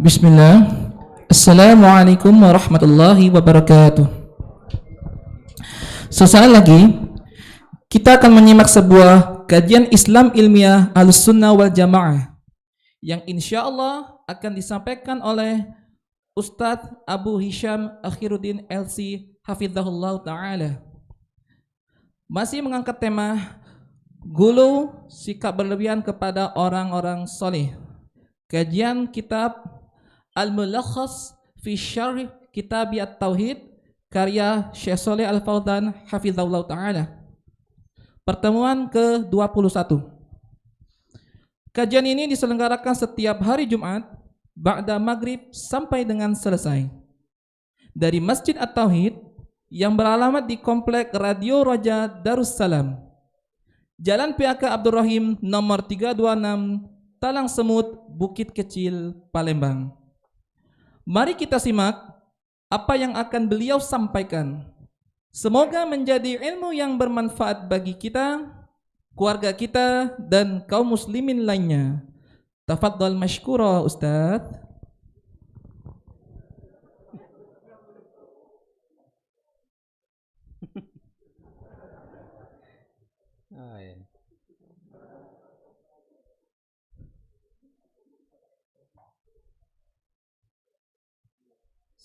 Bismillah. Assalamualaikum warahmatullahi wabarakatuh. Sesaat lagi kita akan menyimak sebuah kajian Islam ilmiah Ahlussunnah wal Jamaah yang insya Allah akan disampaikan oleh Ustadz Abu Hisham Akhiruddin LC Hafizahullah Ta'ala. Masih mengangkat tema gulu, sikap berlebihan kepada orang-orang soleh. Kajian kitab Al-Mulakhas fi Syarh Kitab At-Tauhid karya Syekh Shalih Al-Fauzan Hafizahullah Ta'ala. Pertemuan ke-21. Kajian ini diselenggarakan setiap hari Jumat ba'da maghrib sampai dengan selesai dari Masjid At-Tauhid yang beralamat di Komplek Radio Raja Darussalam, Jalan PAK Abdul Rahim nomor 326, Talang Semut, Bukit Kecil, Palembang. Mari kita simak apa yang akan beliau sampaikan. Semoga menjadi ilmu yang bermanfaat bagi kita, keluarga kita, dan kaum muslimin lainnya. Tafadhal mashkura Ustaz.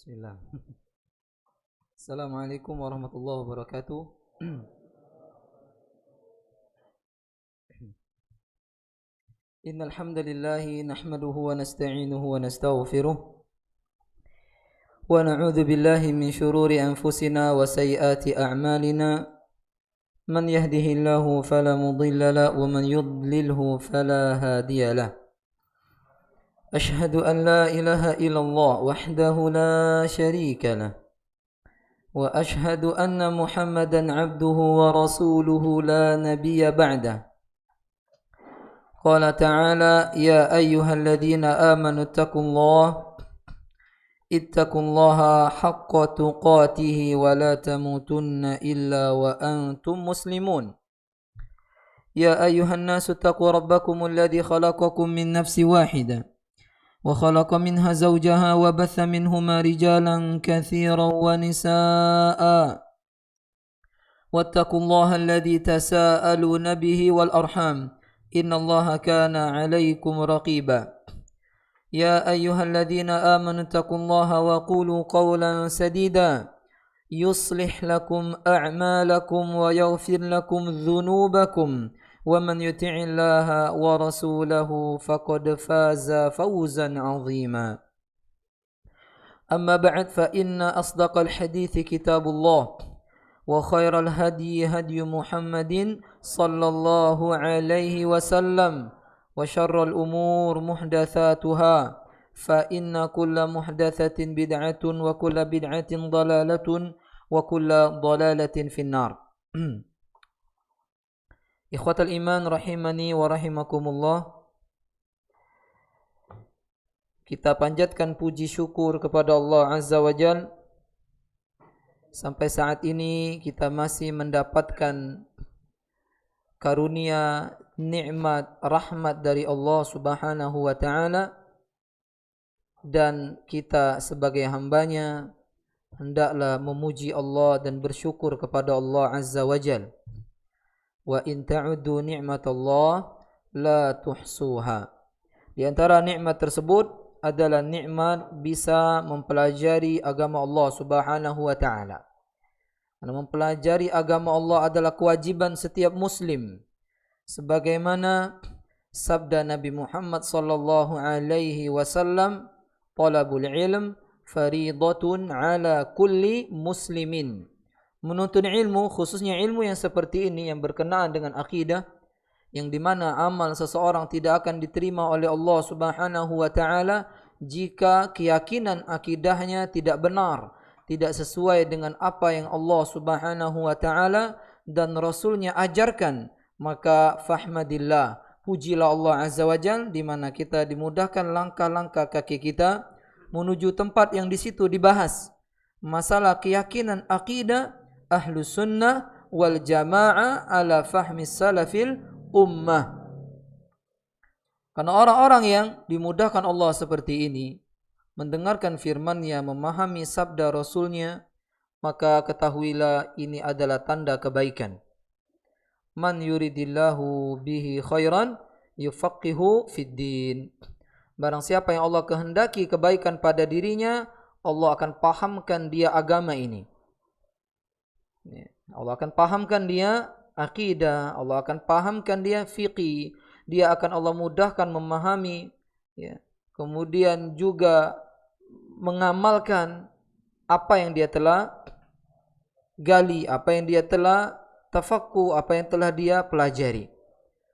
Bismillah. Assalamualaikum warahmatullahi wabarakatuh. Innal hamdalillah nahmaduhu wa nasta'inuhu wa nastaghfiruh wa na'udzu billahi min shururi anfusina wa sayyiati a'malina. Man yahdihillahu fala mudilla lahu wa man yudlilhu fala hadiya lahu. أشهد أن لا إله إلا الله وحده لا شريك له وأشهد أن محمدا عبده ورسوله لا نبي بعده. قال تعالى يا أيها الذين آمنوا اتقوا الله حق تقاته ولا تموتن إلا وأنتم مسلمون. يا أيها الناس اتقوا ربكم الذي خلقكم من نفس واحدة وخلق منها زوجها وبث منهما رجالا كثيرا ونساء واتقوا الله الذي تساءلون به والأرحام إن الله كان عليكم رقيبا. يا أيها الذين آمنوا اتقوا الله وقولوا قولا سديدا يصلح لكم أعمالكم ويغفر لكم ذنوبكم ومن يطع الله ورسوله فقد فاز فوزا عظيما. أما بعد فإن أصدق الحديث كتاب الله وخير الهدي هدي محمد صلى الله عليه وسلم وشر الأمور محدثاتها فإن كل محدثة بدعة وكل بدعة ضلالة وكل ضلالة في النار. Ikhwatal iman rahimani wa rahimakumullah. Kita panjatkan puji syukur kepada Allah Azza wa Jal. Sampai saat ini kita masih mendapatkan karunia, nikmat, rahmat dari Allah Subhanahu wa ta'ala. Dan kita sebagai hambanya hendaklah memuji Allah dan bersyukur kepada Allah Azza wa Jal. Wa in ta'uddu ni'matallah la tuhsuha. Di antara nikmat tersebut adalah nikmat bisa mempelajari agama Allah Subhanahu wa taala. Karena mempelajari agama Allah adalah kewajiban setiap muslim. Sebagaimana sabda Nabi Muhammad sallallahu alaihi wasallam, "Talabul ilm fariidatun ala kulli muslimin." Menuntut ilmu, khususnya ilmu yang seperti ini yang berkenaan dengan akidah, yang dimana amal seseorang tidak akan diterima oleh Allah Subhanahu wa ta'ala jika keyakinan akidahnya tidak benar, tidak sesuai dengan apa yang Allah Subhanahu wa taala dan Rasulnya ajarkan, maka fahmadillah, pujilah Allah Azza wa Jal, di mana kita dimudahkan langkah-langkah kaki kita menuju tempat yang di situ dibahas masalah keyakinan akidah Ahlus Sunnah wal Jamaah ala fahmi salafil ummah. Karena orang-orang yang dimudahkan Allah seperti ini, mendengarkan firman-Nya, memahami sabda Rasul-Nya, maka ketahuilah ini adalah tanda kebaikan. Man yuridillahu bihi khairan yufaqihu fid din. Barang siapa yang Allah kehendaki kebaikan pada dirinya, Allah akan pahamkan dia agama ini. Allah akan pahamkan dia akidah, Allah akan pahamkan dia fiqih, dia akan Allah mudahkan memahami, ya. Kemudian juga mengamalkan apa yang dia telah gali, apa yang dia telah tafakku, apa yang telah dia pelajari.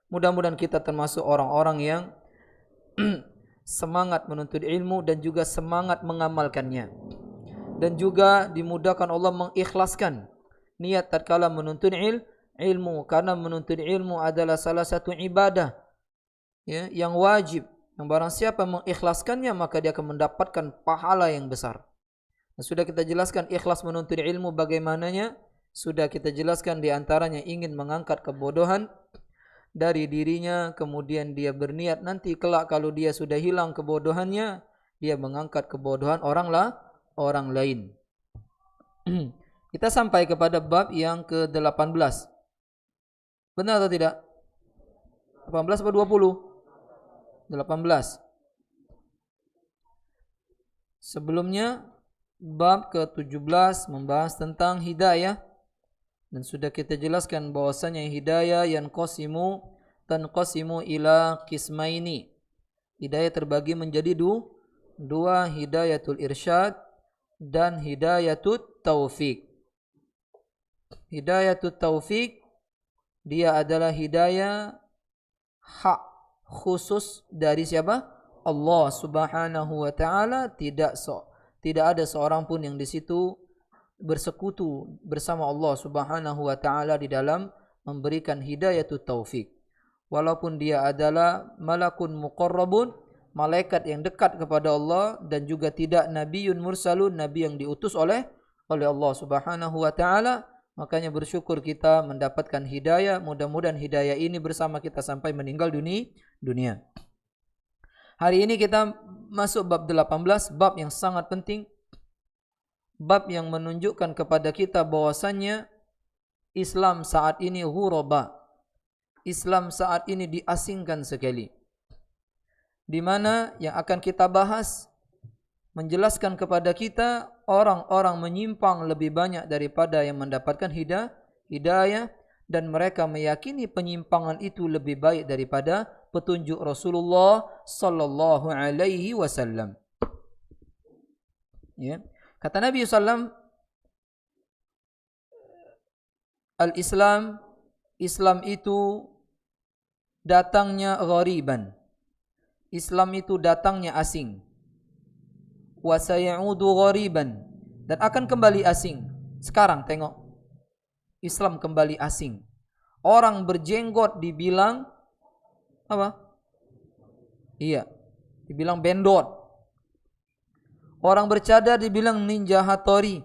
Mudah-mudahan kita termasuk orang-orang yang semangat menuntut ilmu dan juga semangat mengamalkannya. Dan juga dimudahkan Allah mengikhlaskan niat tatkala menuntut ilmu, karena menuntut ilmu adalah salah satu ibadah, ya, yang wajib. Yang barang siapa mengikhlaskannya, maka dia akan mendapatkan pahala yang besar. Nah, sudah kita jelaskan ikhlas menuntut ilmu bagaimananya. Sudah kita jelaskan di antaranya ingin mengangkat kebodohan dari dirinya, kemudian dia berniat nanti kelak kalau dia sudah hilang kebodohannya, dia mengangkat kebodohan orang lain. Kita sampai kepada bab yang ke-18. Benar atau tidak? 18 atau 20? 18. Sebelumnya bab ke-17 membahas tentang hidayah, dan sudah kita jelaskan bahwasanya hidayah tanqasimu ila qismaini. Hidayah terbagi menjadi dua, hidayatul irsyad dan hidayatut taufik. Hidayatut taufik, dia adalah hidayah hak khusus dari siapa? Allah Subhanahu wa taala. Tidak ada seorang pun yang di situ bersekutu bersama Allah Subhanahu wa taala di dalam memberikan hidayatut taufik. Walaupun dia adalah malakun muqarrabun, malaikat yang dekat kepada Allah, dan juga tidak nabiyyun mursalun, nabi yang diutus oleh Allah Subhanahu wa taala. Makanya bersyukur kita mendapatkan hidayah. Mudah-mudahan hidayah ini bersama kita sampai meninggal dunia. Hari ini kita masuk bab 18, bab yang sangat penting. Bab yang menunjukkan kepada kita bahwasannya Islam saat ini ghuraba. Islam saat ini diasingkan sekali. Di mana yang akan kita bahas menjelaskan kepada kita orang-orang menyimpang lebih banyak daripada yang mendapatkan hidayah, dan mereka meyakini penyimpangan itu lebih baik daripada petunjuk Rasulullah sallallahu alaihi wasallam. Ya. Kata Nabi sallam, Islam itu datangnya ghariban. Islam itu datangnya asing. Wa sayaudu ghariban, dan akan kembali asing. Sekarang tengok, Islam kembali asing. Orang berjenggot dibilang apa? Iya, dibilang bendot. Orang bercadar dibilang ninja hatori.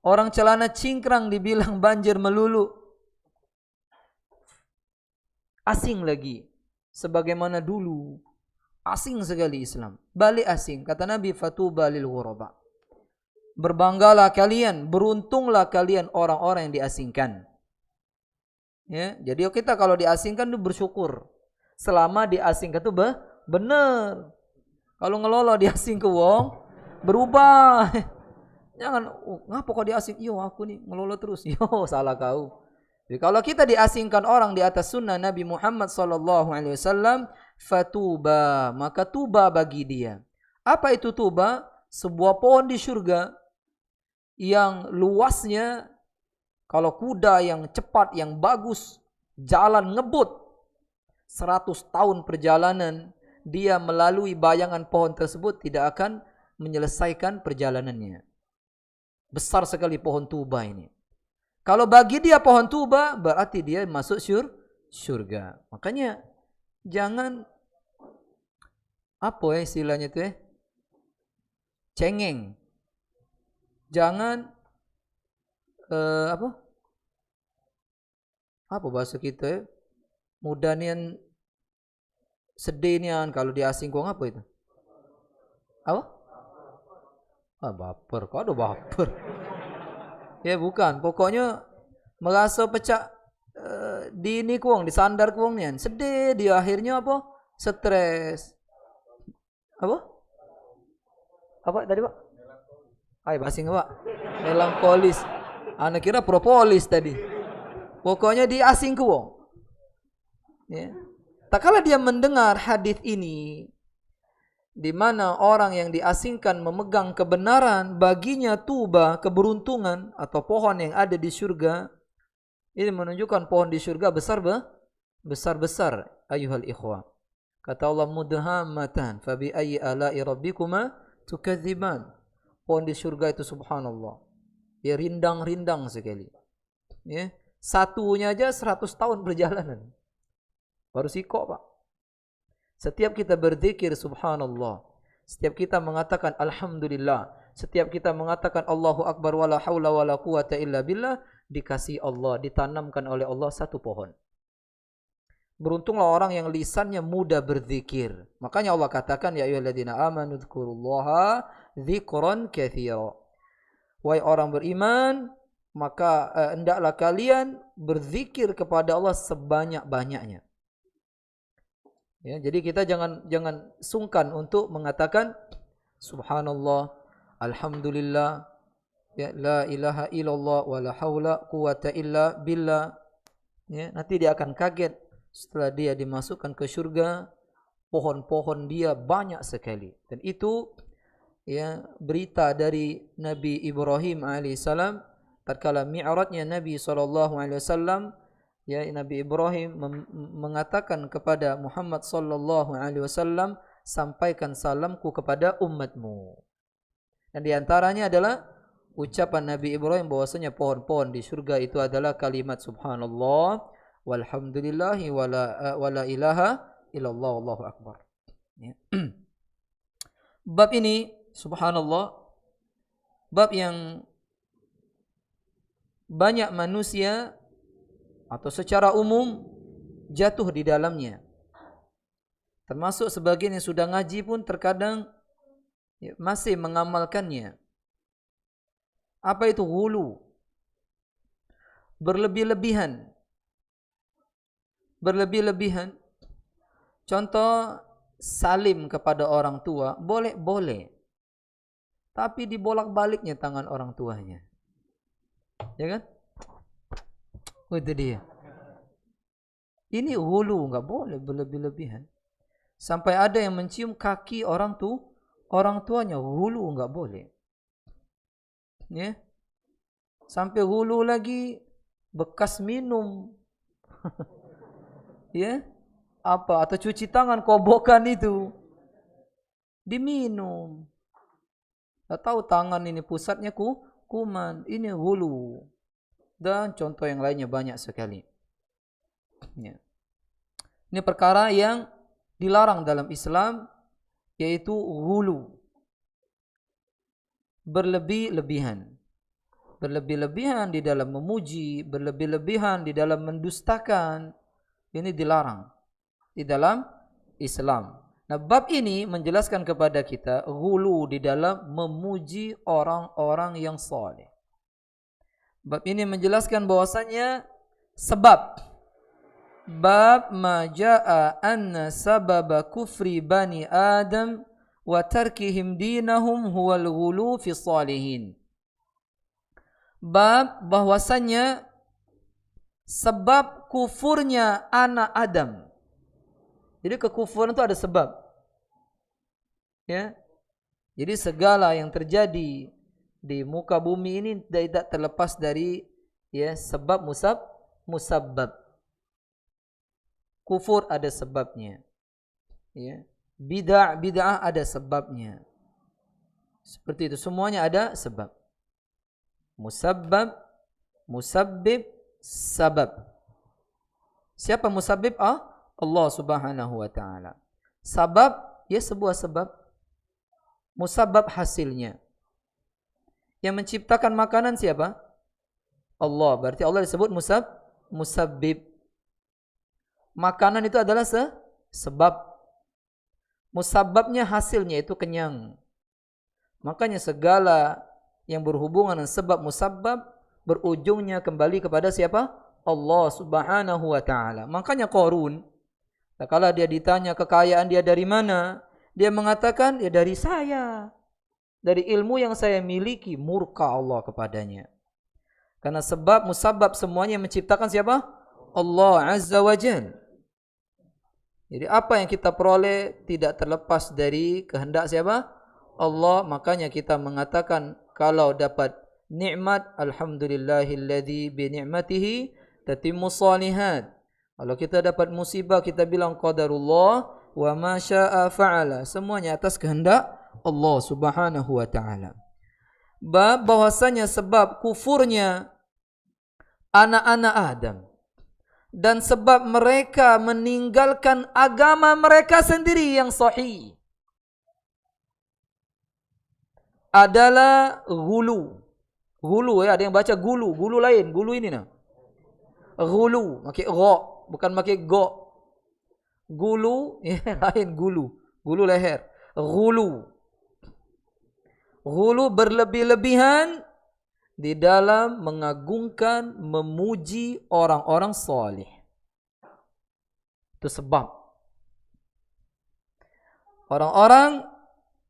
Orang celana cingkrang dibilang banjir melulu. Asing lagi, sebagaimana dulu. Asing sekali Islam. Balik asing. Kata Nabi, fatuba lil ghuraba. Berbanggalah kalian, beruntunglah kalian orang-orang yang diasingkan. Ya, jadi kita kalau diasingkan itu bersyukur. Selama diasingkan itu benar. Kalau ngelolo diasing ke wong, berubah. Jangan, ngapa kok diasing? Yo, aku nih ngelolo terus. Yo, salah kau. Jadi kalau kita diasingkan orang di atas sunnah Nabi Muhammad SAW, fatuba, maka tuba bagi dia. Apa itu tuba? Sebuah pohon di surga yang luasnya, kalau kuda yang cepat, yang bagus, jalan ngebut 100 tahun perjalanan, dia melalui bayangan pohon tersebut tidak akan menyelesaikan perjalanannya. Besar sekali pohon tuba ini. Kalau bagi dia pohon tuba, berarti dia masuk syurga. Makanya jangan apa istilahnya itu cengeng. Jangan apa bahasa kita mudah nian sedih nian kalau di asing kong apa itu? Apa? Baper. Kok ada baper? Ya bukan. Pokoknya merasa pecah di ini kuang, di sandar kuang nian. Sedih dia akhirnya apa? Stres. Apa? Apa tadi Pak? Basing Pak. Melankolis. Anak kira propolis tadi. Pokoknya di asing kuang. Ya. Tak kala dia mendengar hadis ini, di mana orang yang diasingkan memegang kebenaran, baginya tuba, keberuntungan atau pohon yang ada di surga. Ini menunjukkan pohon di surga besar-besar ayuhal ikhwah. Kata Allah mudhammatan fabi ayyi ala'i rabbikuma tukadziban. Pohon di surga itu subhanallah. Ya rindang-rindang sekali. Ya, satunya aja 100 tahun perjalanan. Baru sikok Pak. Setiap kita berzikir subhanallah, setiap kita mengatakan alhamdulillah, setiap kita mengatakan Allahu Akbar wala haula wala quwata illa billah, dikasih Allah, ditanamkan oleh Allah satu pohon. Beruntunglah orang yang lisannya mudah berzikir. Makanya Allah katakan ya ayyuhalladzina amanu dzkurullaha dzikran katsira. Wahai orang beriman, maka hendaklah kalian berzikir kepada Allah sebanyak-banyaknya. Ya, jadi kita jangan sungkan untuk mengatakan subhanallah, alhamdulillah, ya, la ilaha illallah wala haula quwata illa billah. Ya, nanti dia akan kaget setelah dia dimasukkan ke surga, pohon-pohon dia banyak sekali. Dan itu ya berita dari Nabi Ibrahim alaihissalam tatkala mi'rajnya Nabi SAW. Ya, Nabi Ibrahim mengatakan kepada Muhammad sallallahu alaihi wasallam, sampaikan salamku kepada umatmu. Dan diantaranya adalah ucapan Nabi Ibrahim bahwasanya pohon-pohon di surga itu adalah kalimat subhanallah walhamdulillahi wala ilaha illallah wallahu akbar. Ya. Bab ini subhanallah, bab yang banyak manusia atau secara umum jatuh di dalamnya. Termasuk sebagian yang sudah ngaji pun terkadang masih mengamalkannya. Apa itu ghulu? Berlebih-lebihan. Berlebih-lebihan. Contoh salim kepada orang tua, boleh. Tapi dibolak-baliknya tangan orang tuanya. Ya kan? Itu dia. Ini ghulu, enggak boleh berlebih-lebihan. Sampai ada yang mencium kaki orang tuanya, ghulu enggak boleh. Ya. Sampai ghulu lagi bekas minum. Ya. Apa atau cuci tangan kobokan itu diminum. Tak tahu tangan ini pusatnya kuman, ini ghulu. Dan contoh yang lainnya banyak sekali. Ya. Ini perkara yang dilarang dalam Islam, yaitu ghulu. Berlebih-lebihan. Berlebih-lebihan di dalam memuji, berlebih-lebihan di dalam mendustakan. Ini dilarang di dalam Islam. Nah, bab ini menjelaskan kepada kita ghulu di dalam memuji orang-orang yang saleh. Bab ini menjelaskan bahwasanya sebab bab ma jaa anna sababa kufri bani Adam wa tarkihim dinahum huwal ghulu fi salihin. Bab bahwasanya sebab kufurnya anak Adam. Jadi kekufuran itu ada sebab. Ya. Jadi segala yang terjadi di muka bumi ini tidak terlepas dari ya sebab musabbab. Kufur ada sebabnya. Ya. Bid'ah ada sebabnya. Seperti itu, semuanya ada sebab. Musabbab, musabbib, sabab. Siapa musabbib? Allah Subhanahu wa taala. Sabab, ya sebuah sebab. Musabbab hasilnya. Yang menciptakan makanan siapa? Allah. Berarti Allah disebut musabbib. Makanan itu adalah sebab. Musabbabnya hasilnya itu kenyang. Makanya segala yang berhubungan dengan sebab musabbab berujungnya kembali kepada siapa? Allah Subhanahu wa taala. Makanya Qarun, kalau dia ditanya kekayaan dia dari mana, dia mengatakan ya dari saya. Dari ilmu yang saya miliki, murka Allah kepadanya. Karena sebab musabbab semuanya yang menciptakan siapa? Allah Azza wa Jalla. Jadi apa yang kita peroleh tidak terlepas dari kehendak siapa? Allah. Makanya kita mengatakan kalau dapat nikmat, alhamdulillahilladzi bi ni'matihi tatimmu shalihat. Kalau kita dapat musibah, kita bilang qadarullah wa ma syaa fa'ala. Semuanya atas kehendak Allah Subhanahu wa taala. Bahwasanya sebab kufurnya anak-anak Adam dan sebab mereka meninggalkan agama mereka sendiri yang sahih adalah gulu. Gulu ya, ada yang baca gulu, gulu lain, gulu ini nah. Gulu, pakai gha, bukan pakai go. Gulu ya lain gulu, gulu leher. Gulu. Gulu berlebih-lebihan di dalam mengagungkan, memuji orang-orang salih. Itu sebab orang-orang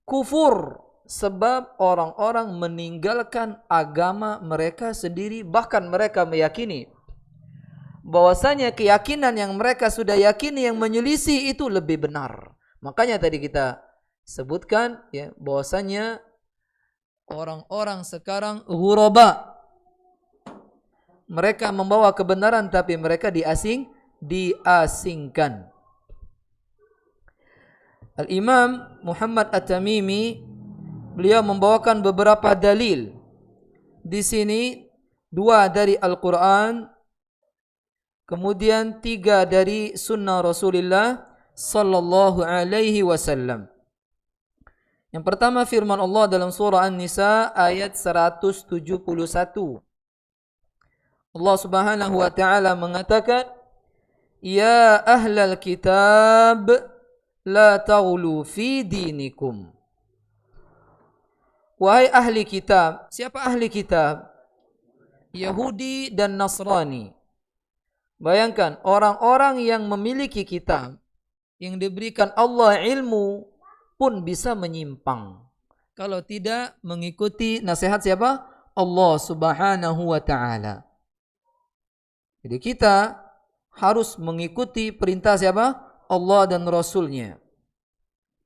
kufur, sebab orang-orang meninggalkan agama mereka sendiri. Bahkan mereka meyakini bahwasanya keyakinan yang mereka sudah yakini yang menyelisih itu lebih benar. Makanya tadi kita sebutkan ya bahwasanya orang-orang sekarang ghuraba. Mereka membawa kebenaran tapi mereka diasingkan. Al-Imam Muhammad At-Tamimi beliau membawakan beberapa dalil. Di sini 2 dari Al-Quran, kemudian 3 dari sunnah Rasulullah sallallahu alaihi wasallam. Yang pertama firman Allah dalam surah An-Nisa ayat 171. Allah Subhanahu wa taala mengatakan, "Ya ahlal kitab, la taghlu fi dinikum." Wahai ahli kitab. Siapa ahli kitab? Yahudi dan Nasrani. Bayangkan orang-orang yang memiliki kitab, yang diberikan Allah ilmu, pun bisa menyimpang kalau tidak mengikuti nasihat siapa? Allah Subhanahu wa taala. Jadi kita harus mengikuti perintah siapa? Allah dan Rasulnya.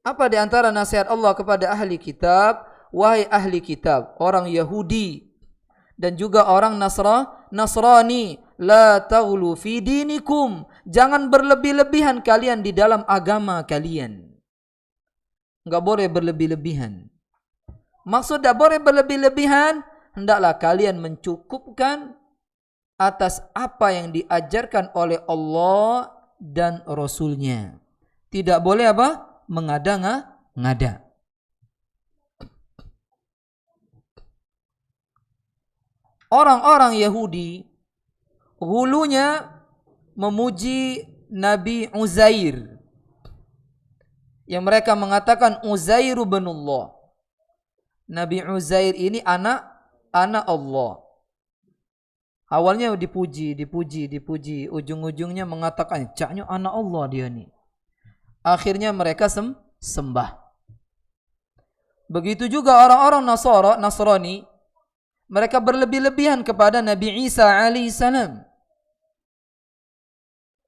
Apa di antara nasihat Allah kepada ahli kitab? Wahai ahli kitab, orang Yahudi dan juga orang Nasrani, la taghlu fi dinikum, jangan berlebih-lebihan kalian di dalam agama kalian. Enggak boleh berlebih-lebihan. Maksud tak boleh berlebih-lebihan, hendaklah kalian mencukupkan atas apa yang diajarkan oleh Allah dan Rasulnya. Tidak boleh apa? Mengada-ngada. Orang-orang Yahudi hulunya memuji Nabi Uzair, yang mereka mengatakan Uzair bin Allah. Nabi Uzair ini anak Allah. Awalnya dipuji, ujung-ujungnya mengatakan caknya anak Allah dia ni. Akhirnya mereka sembah. Begitu juga orang-orang Nasrani, mereka berlebih-lebihan kepada Nabi Isa alaihissalam.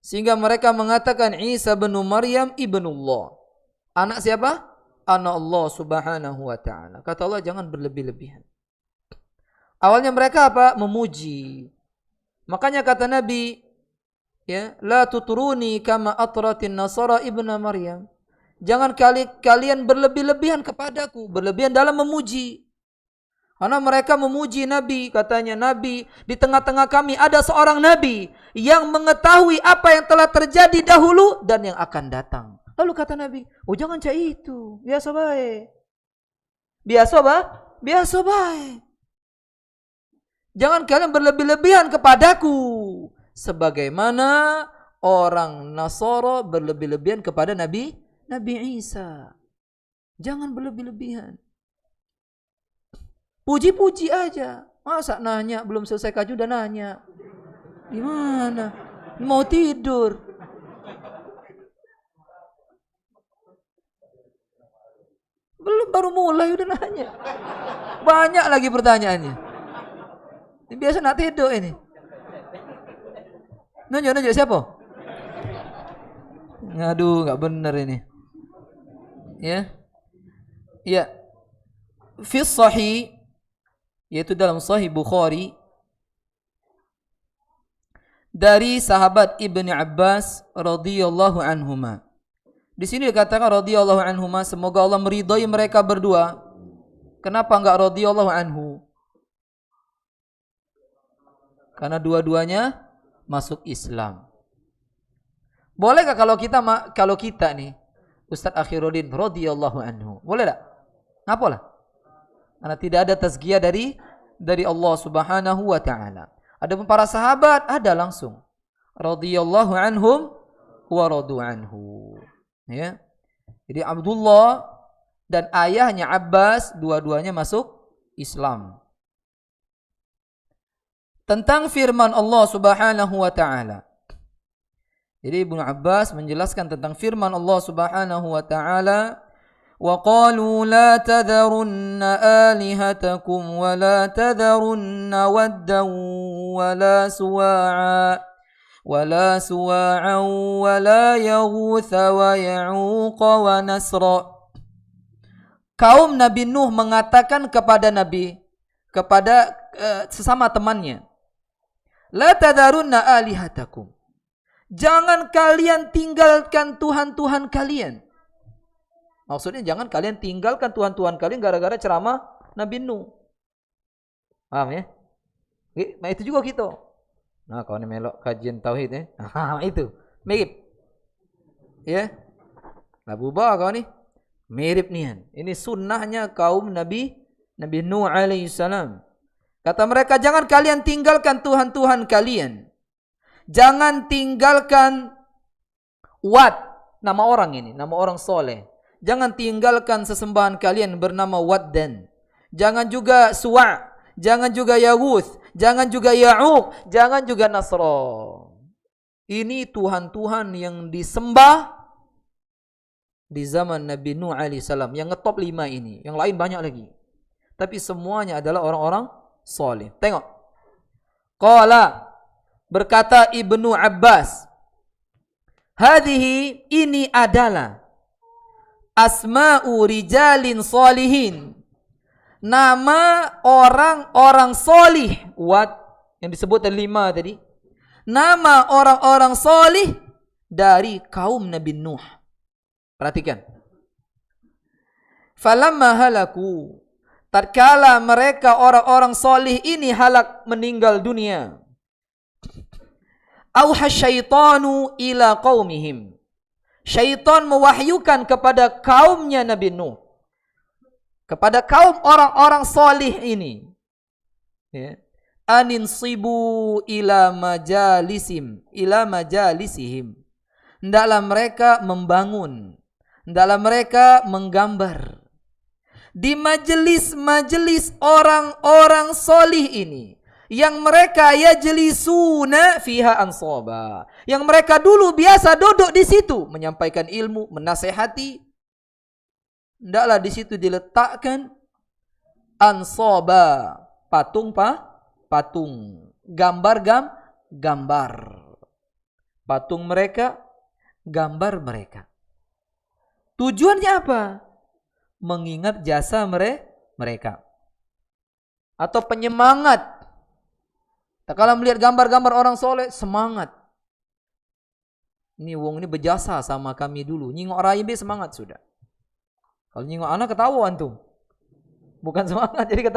Sehingga mereka mengatakan Isa bin Maryam ibnullah. Anak siapa? Anak Allah Subhanahu wa taala. Kata Allah jangan berlebih-lebihan. Awalnya mereka apa? Memuji. Makanya kata Nabi, ya, la tutruni kama atratin nasara ibna Maryam. Jangan kalian berlebih-lebihan kepadaku, berlebihan dalam memuji. Karena mereka memuji Nabi, katanya Nabi, di tengah-tengah kami ada seorang Nabi yang mengetahui apa yang telah terjadi dahulu dan yang akan datang. Lalu kata Nabi, oh jangan cak itu, biasa baik. Biasa baik. Jangan kalian berlebih-lebihan kepadaku. Sebagaimana orang Nasara berlebih-lebihan kepada Nabi Isa. Jangan berlebih-lebihan. Puji-puji aja. Masa nanya, belum selesai kaji udah nanya. Gimana? Mau tidur. Belum, baru mulai udah nanya. Banyak lagi pertanyaannya. Ini biasa nak tidur ini. Nunjuk siapa? Aduh, nggak bener ini. Ya. Ya. Fi sahih, yaitu dalam Sahih Bukhari, dari sahabat Ibnu Abbas radhiyallahu anhuma. Di sini dikatakan radhiyallahu anhuma, semoga Allah meridhai mereka berdua. Kenapa enggak radhiyallahu anhu? Karena dua-duanya masuk Islam. Bolehkah kalau kita nih, Ustadz Akhiruddin radhiyallahu anhu, boleh tak? Ngapa lah? Karena tidak ada tazkiyah dari Allah Subhanahu wa taala. Adapun para sahabat ada langsung radhiyallahu anhum wa radu anhu. Ya. Jadi Abdullah dan ayahnya Abbas dua-duanya masuk Islam. Tentang firman Allah Subhanahu wa taala. Jadi Ibnu Abbas menjelaskan tentang firman Allah Subhanahu wa taala, وَقَالُوا لَا تَذَرُنَّ آلِهَتَكُمْ وَلَا تَذَرُنَّ وَدًّا وَلَا سُوَاعًا وَلَا يَغُوثَ وَيَعُوقَ وَنَسْرًا. Kaum Nabi Nuh mengatakan kepada sesama temannya, لَا تَذَرُنَّ آلِهَتَكُمْ, jangan kalian tinggalkan Tuhan-Tuhan kalian. Maksudnya jangan kalian tinggalkan Tuhan-Tuhan kalian gara-gara ceramah Nabi Nuh. Paham ya? Nah itu juga kita. Nah kalau ini melok kajian tauhid ya. Itu mirip. Ya. Lah bubar kau ni. Mirip nian. Ini sunnahnya kaum Nabi Nuh alaihi salam. Kata mereka, jangan kalian tinggalkan Tuhan-Tuhan kalian. Jangan tinggalkan Wad, nama orang ini, nama orang soleh. Jangan tinggalkan sesembahan kalian bernama Waddan. Jangan juga Suwa', jangan juga Yaghuth, jangan juga Ya'uq, jangan juga Nasra. Ini Tuhan-Tuhan yang disembah di zaman Nabi Nuh alaihi salam, yang ngetop 5 ini. Yang lain banyak lagi. Tapi semuanya adalah orang-orang soleh. Tengok. Qala, berkata Ibnu Abbas, hadhihi, ini adalah asma'u rijalin solihin, nama orang-orang solih. What? Yang disebut 5 tadi. Nama orang-orang solih dari kaum Nabi Nuh. Perhatikan. Falamma halaku, tatkala mereka orang-orang solih ini halak, meninggal dunia, auha syaitanu ila qaumihim, syaitan mewahyukan kepada kaumnya Nabi Nuh, kepada kaum orang-orang solih ini, ya, aninsibu ila majalisihim, hendaklah mereka membangun, hendaklah mereka menggambar di majelis-majelis orang-orang solih ini, yang mereka yajlisuna fiha ansaba, yang mereka dulu biasa duduk di situ menyampaikan ilmu, menasehati. Hendaklah di situ diletakkan ansaba, patung, gambar, patung mereka, gambar mereka. Tujuannya apa? Mengingat jasa mereka, atau penyemangat. Kalau melihat gambar-gambar orang soleh, semangat. Ini wong ini berjasa sama kami dulu. Nyingok rai be semangat sudah. Kalau nyingok anak ketawa antum. Bukan semangat jadi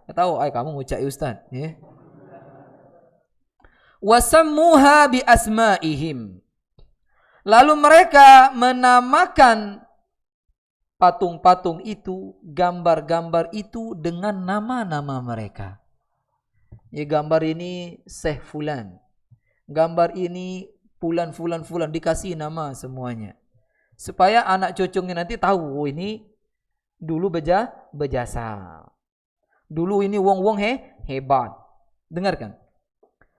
ketawa. Ay kamu ngucap ustaz, ya. Wasammuha bi asma'ihim. Lalu mereka menamakan patung-patung itu, gambar-gambar itu dengan nama-nama mereka. Ya, gambar ini Syekh Fulan. Gambar ini Fulan dikasih nama semuanya. Supaya anak cucunya nanti tahu, ini dulu berjasa. Dulu ini wong-wong hebat. Dengarkan.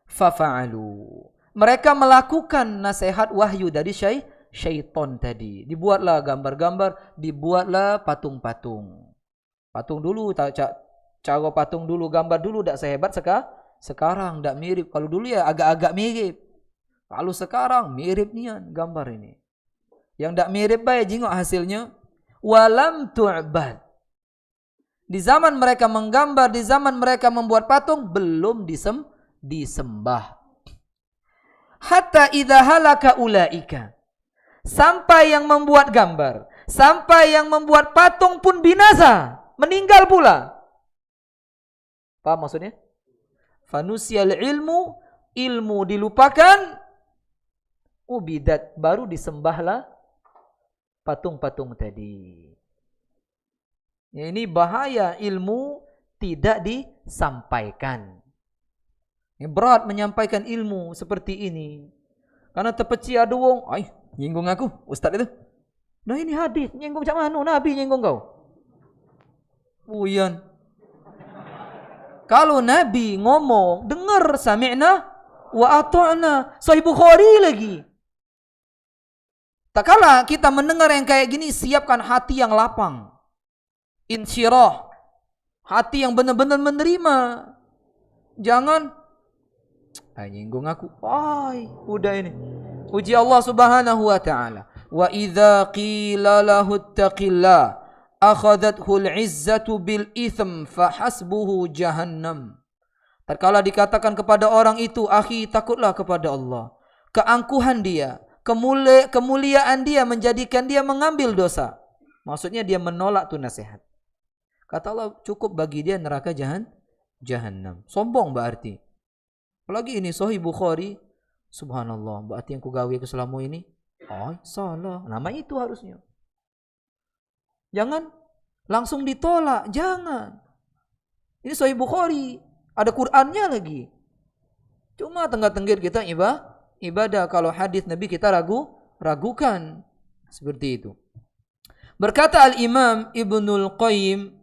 Fafa'alu. Mereka melakukan nasihat wahyu dari syaitan tadi. Dibuatlah gambar-gambar, dibuatlah patung-patung. Patung dulu, cara patung dulu, gambar dulu tak sehebat sekarang, tak mirip. Kalau dulu ya agak-agak mirip. Kalau sekarang mirip nian gambar ini. Yang tak mirip baik jingok hasilnya. Walam tu'bad. Di zaman mereka menggambar, di zaman mereka membuat patung, belum disembah. Hatta idza halaka ulaika. Sampai yang membuat gambar, sampai yang membuat patung pun binasa, meninggal pula. Paham maksudnya? Fanusyal ilmu dilupakan, ubidat, baru disembahlah patung-patung tadi. Ya, ini bahaya ilmu tidak disampaikan. Ini berat menyampaikan ilmu seperti ini. Karena terpeci ada wong, ay, nyinggung aku, ustaz itu. Nah ini hadis, nyinggung macam mana? Nabi nyinggung kau. Uyan. Kalau Nabi ngomong, dengar sami'na wa ata'na. Sahih Bukhari lagi. Tak kala kita mendengar yang kayak gini, siapkan hati yang lapang. Insyirah. Hati yang benar-benar menerima. Jangan nyinggung aku. Ay, udah ini. Puji Allah Subhanahu wa taala. Wa idza qila lahu ittaqillah akhadhathu al-'izzatu bil itsm fa hasbuhu jahannam. Tatkala dikatakan kepada orang itu, akhi takutlah kepada Allah, keangkuhan dia, kemuliaan dia menjadikan dia mengambil dosa. Maksudnya dia menolak tu nasihat. Kata Allah, cukup bagi dia neraka jahannam. Sombong berarti. Apalagi ini Sahih Bukhari. Subhanallah, berarti yang ku gawe ke selama ini, salah. Nama itu harusnya. Jangan langsung ditolak, jangan. Ini Sahih Bukhari, ada Qur'annya lagi. Cuma tenggak-tenggir kita ibadah, kalau hadis Nabi kita ragukan. Seperti itu. Berkata Al-Imam Ibnul Qayyim,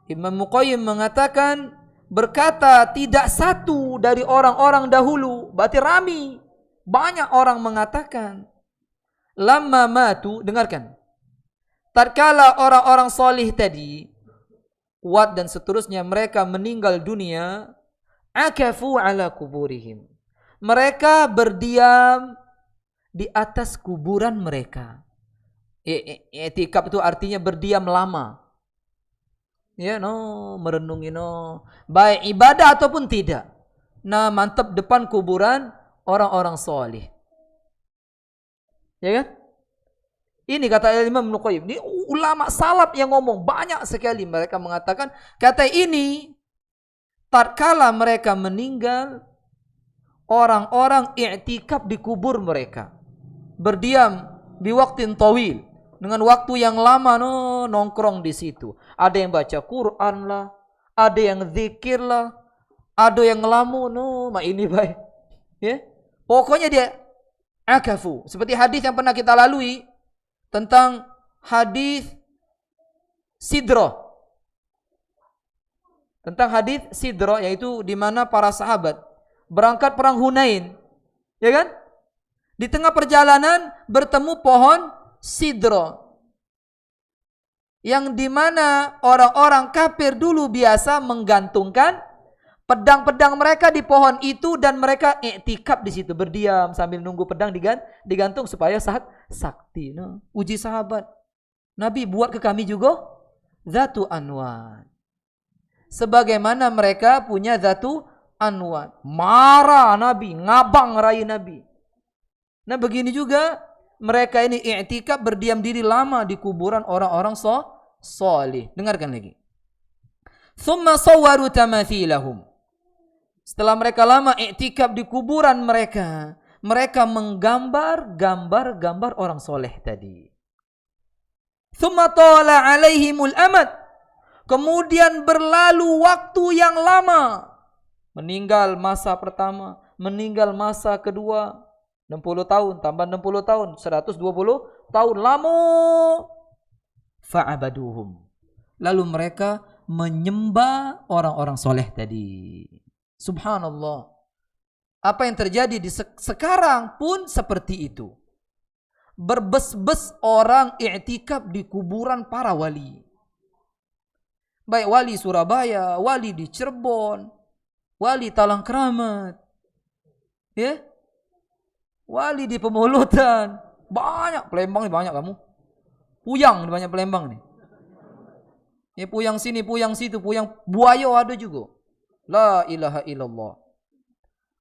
Imam Muqayyim mengatakan, berkata tidak satu dari orang-orang dahulu, berarti rami, banyak orang mengatakan, lamma matu, dengarkan, tatkala orang-orang solih tadi, Wat dan seterusnya, mereka meninggal dunia, akafu ala kuburihim, mereka berdiam di atas kuburan mereka. I'tikaf itu artinya berdiam lama. Ya, merenungi baik ibadah ataupun tidak. Nah, mantap depan kuburan orang-orang soleh. Ya kan? Ini kata Imam Ibnu Qayyim. Ini ulama salaf yang ngomong banyak sekali. Mereka mengatakan kata ini tatkala mereka meninggal, orang-orang i'tikaf di kubur mereka. Berdiam di waktin tawil, dengan waktu yang lama nongkrong di situ. Ada yang baca Quran lah, ada yang zikir lah, ada yang ngelamun, ini baik. Ya. Pokoknya dia akafu. Seperti hadis yang pernah kita lalui tentang hadis Sidra. Tentang hadis Sidra, yaitu di mana para sahabat berangkat perang Hunain. Ya kan? Di tengah perjalanan bertemu pohon Sidra, yang dimana orang-orang kafir dulu biasa menggantungkan pedang-pedang mereka di pohon itu, dan mereka i'tikaf di situ, berdiam sambil nunggu pedang digantung supaya sakti. Uji sahabat, Nabi buat ke kami juga zatu anwan, sebagaimana mereka punya zatu anwan. Marah Nabi, ngabang rai Nabi. Nah begini juga mereka ini i'tikaf berdiam diri lama di kuburan orang-orang soleh. Dengarkan lagi. Thumma sawwaru tamathilahum. Setelah mereka lama i'tikaf di kuburan mereka, mereka menggambar gambar-gambar orang soleh tadi. Thumma tala alaihimul amad. Kemudian berlalu waktu yang lama. Meninggal masa pertama, meninggal masa kedua, 60 tahun, tambah 60 tahun, 120 tahun lama. Fa'abaduhum. Lalu mereka menyembah orang-orang soleh tadi. Subhanallah. Apa yang terjadi di sekarang pun seperti itu. Berbes-bes orang i'tikaf di kuburan para wali. Baik wali Surabaya, wali di Cirebon, wali Talang Keramat, ya, wali di Pemulutan, banyak. Palembang banyak kamu. Puyang banyak Palembang nih. Ya, puyang sini, puyang situ, puyang Buayo ada juga. La ilaha illallah.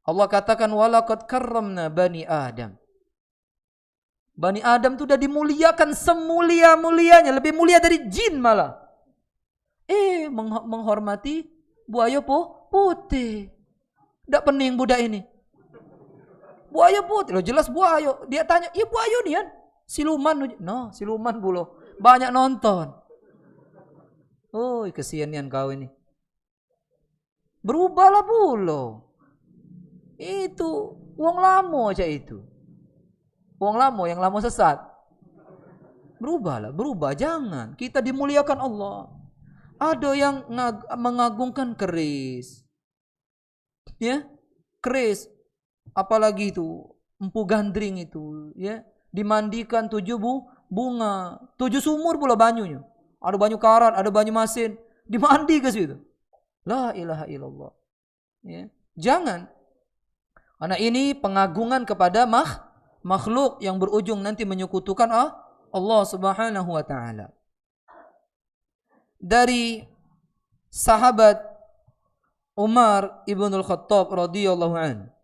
Allah katakan walaqad karramna bani Adam. Bani Adam itu sudah dimuliakan semulia-mulianya, lebih mulia dari jin malah. Menghormati buaya putih. Tidak pening budak ini. Buaya putih, loh jelas buaya. Dia tanya, iya buaya nih kan? Siluman. No, siluman pula. Banyak nonton. Oh, kesianian kau ini. Berubahlah pula. Itu, wong lamo aja itu. Wong lamo, yang lamo sesat. Berubahlah, berubah. Jangan. Kita dimuliakan Allah. Ada yang mengagungkan keris. Ya, keris. Apalagi itu, empu gandring itu. Ya, dimandikan 7 bunga. 7 sumur pula banyunya. Ada banyu karat, ada banyu masin. Dimandi ke situ. La ilaha illallah. Ya, jangan. Karena ini pengagungan kepada makhluk yang berujung nanti menyekutukan Allah Subhanahu wa taala. Dari sahabat Umar ibn al-Khattab radhiyallahu an.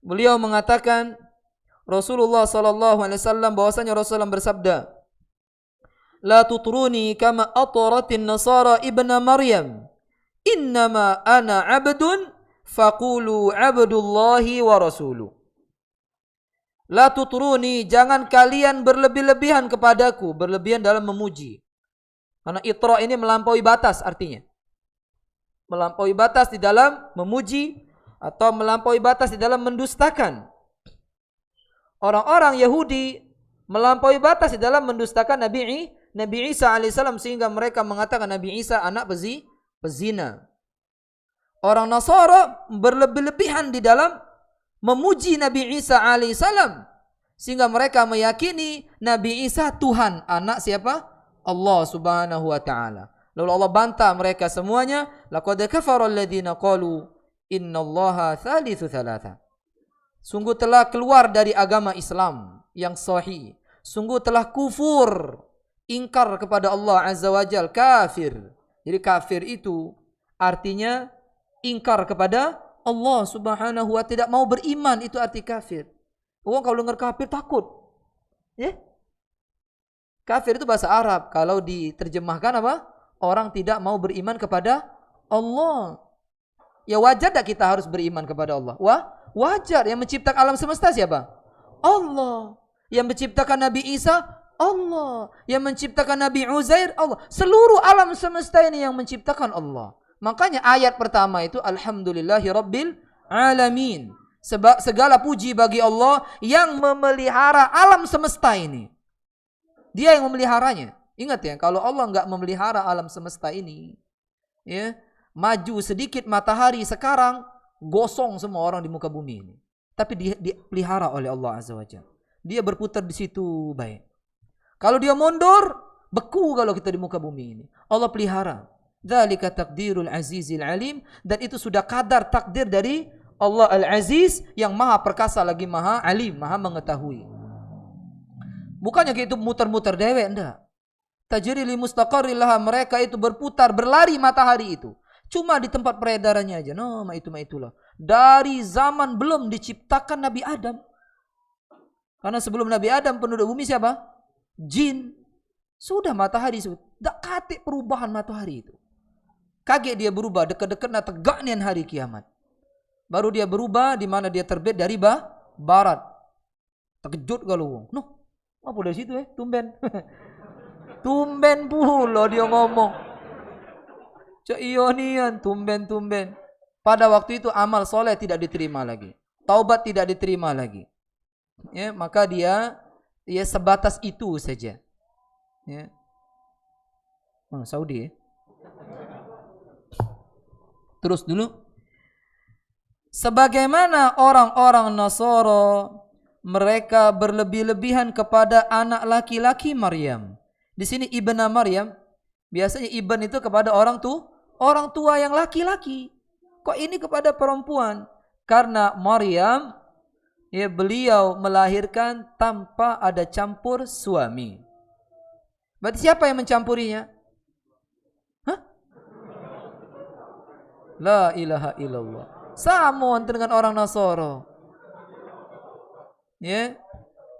Beliau mengatakan Rasulullah sallallahu alaihi wasallam bahwasanya Rasulullah bersabda, "La tutruni kama ataratin nasara ibna Maryam. Innama ana 'abdun faqulu 'abdullahi wa rasuluh." La tutruni, jangan kalian berlebih-lebihan kepadaku, berlebihan dalam memuji. Karena itra ini melampaui batas artinya. Melampaui batas di dalam memuji atau melampaui batas di dalam mendustakan. Orang-orang Yahudi melampaui batas di dalam mendustakan Nabi Isa alaihissalam sehingga mereka mengatakan Nabi Isa anak pezina. Orang Nasara berlebih-lebihan di dalam memuji Nabi Isa alaihissalam sehingga mereka meyakini Nabi Isa Tuhan, anak siapa? Allah Subhanahu wa taala. Lalu Allah bantah mereka semuanya, laqad kafara alladziina qalu innallaha thalithu thalatha. Sungguh telah keluar dari agama Islam yang sahih. Sungguh telah kufur, ingkar kepada Allah Azza wa Jalla, kafir. Jadi kafir itu artinya ingkar kepada Allah Subhanahu wa tidak mau beriman, itu arti kafir. Orang kalau dengar kafir takut. Ya? Kafir itu bahasa Arab. Kalau diterjemahkan apa? Orang tidak mau beriman kepada Allah. Ya wajar tak kita harus beriman kepada Allah? Wajar. Yang menciptakan alam semesta siapa? Allah. Yang menciptakan Nabi Isa? Allah. Yang menciptakan Nabi Uzair? Allah. Seluruh alam semesta ini yang menciptakan Allah. Makanya ayat pertama itu Alhamdulillahi Rabbil Alamin. Sebab segala puji bagi Allah yang memelihara alam semesta ini. Dia yang memeliharanya. Ingat ya, kalau Allah enggak memelihara alam semesta ini, ya, maju sedikit matahari sekarang, gosong semua orang di muka bumi ini. Tapi dipelihara oleh Allah Azza wa Jalla. Dia berputar di situ baik. Kalau dia mundur, beku kalau kita di muka bumi ini. Allah pelihara. Dzalika taqdirul azizil alim, dan itu sudah kadar takdir dari Allah Al-Aziz yang maha perkasa lagi maha alim, maha mengetahui. Bukannya gitu muter-muter dewek, enggak. Tajri li mustaqarril laha, mereka itu berputar, berlari matahari itu. Cuma di tempat peredarannya aja. No, itulah. Dari zaman belum diciptakan Nabi Adam. Karena sebelum Nabi Adam penduduk bumi siapa? Jin. Sudah matahari sebut. Tak katik perubahan matahari itu. Kaget dia berubah. Dekat-dekat nak tegak nian hari kiamat. Baru dia berubah di mana dia terbit dari barat. Terkejut kalau. No, apa dari situ tumben. Tumben pula dia ngomong. Cak ionian, tumben. Pada waktu itu amal soleh tidak diterima lagi. Taubat tidak diterima lagi. Ya, maka dia sebatas itu saja. Ya. Saudi. Terus dulu. Sebagaimana orang-orang Nasara, mereka berlebih-lebihan kepada anak laki-laki Maryam. Di sini ibna Maryam, biasanya ibn itu kepada orang tua yang laki-laki. Kok ini kepada perempuan? Karena Maryam, beliau melahirkan tanpa ada campur suami. Berarti siapa yang mencampurinya? Hah? La ilaha illallah. Sama dengan orang Nasara.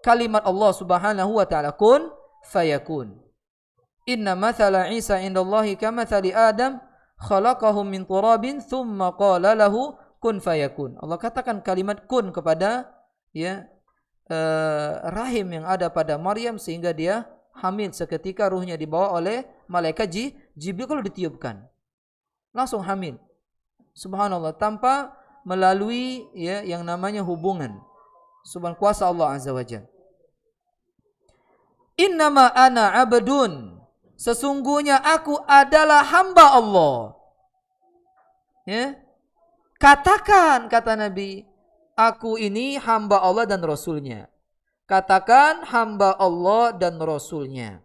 Kalimat Allah Subhanahu wa taala, kun fayakun. Inna mathala Isa indallahi kamathali Adam, khalaqahu min turabin thumma qala lahu kun fayakun. Allah katakan kalimat kun kepada rahim yang ada pada Maryam sehingga dia hamil seketika, ruhnya dibawa oleh malaikat Jibril kalau ditiupkan. Langsung hamil. Subhanallah, tanpa melalui yang namanya hubungan. Subhan kuasa Allah Azza wa Jalla. Innama ana abdun. Sesungguhnya aku adalah hamba Allah. Katakan, kata Nabi, aku ini hamba Allah dan Rasulnya. Katakan hamba Allah dan Rasulnya.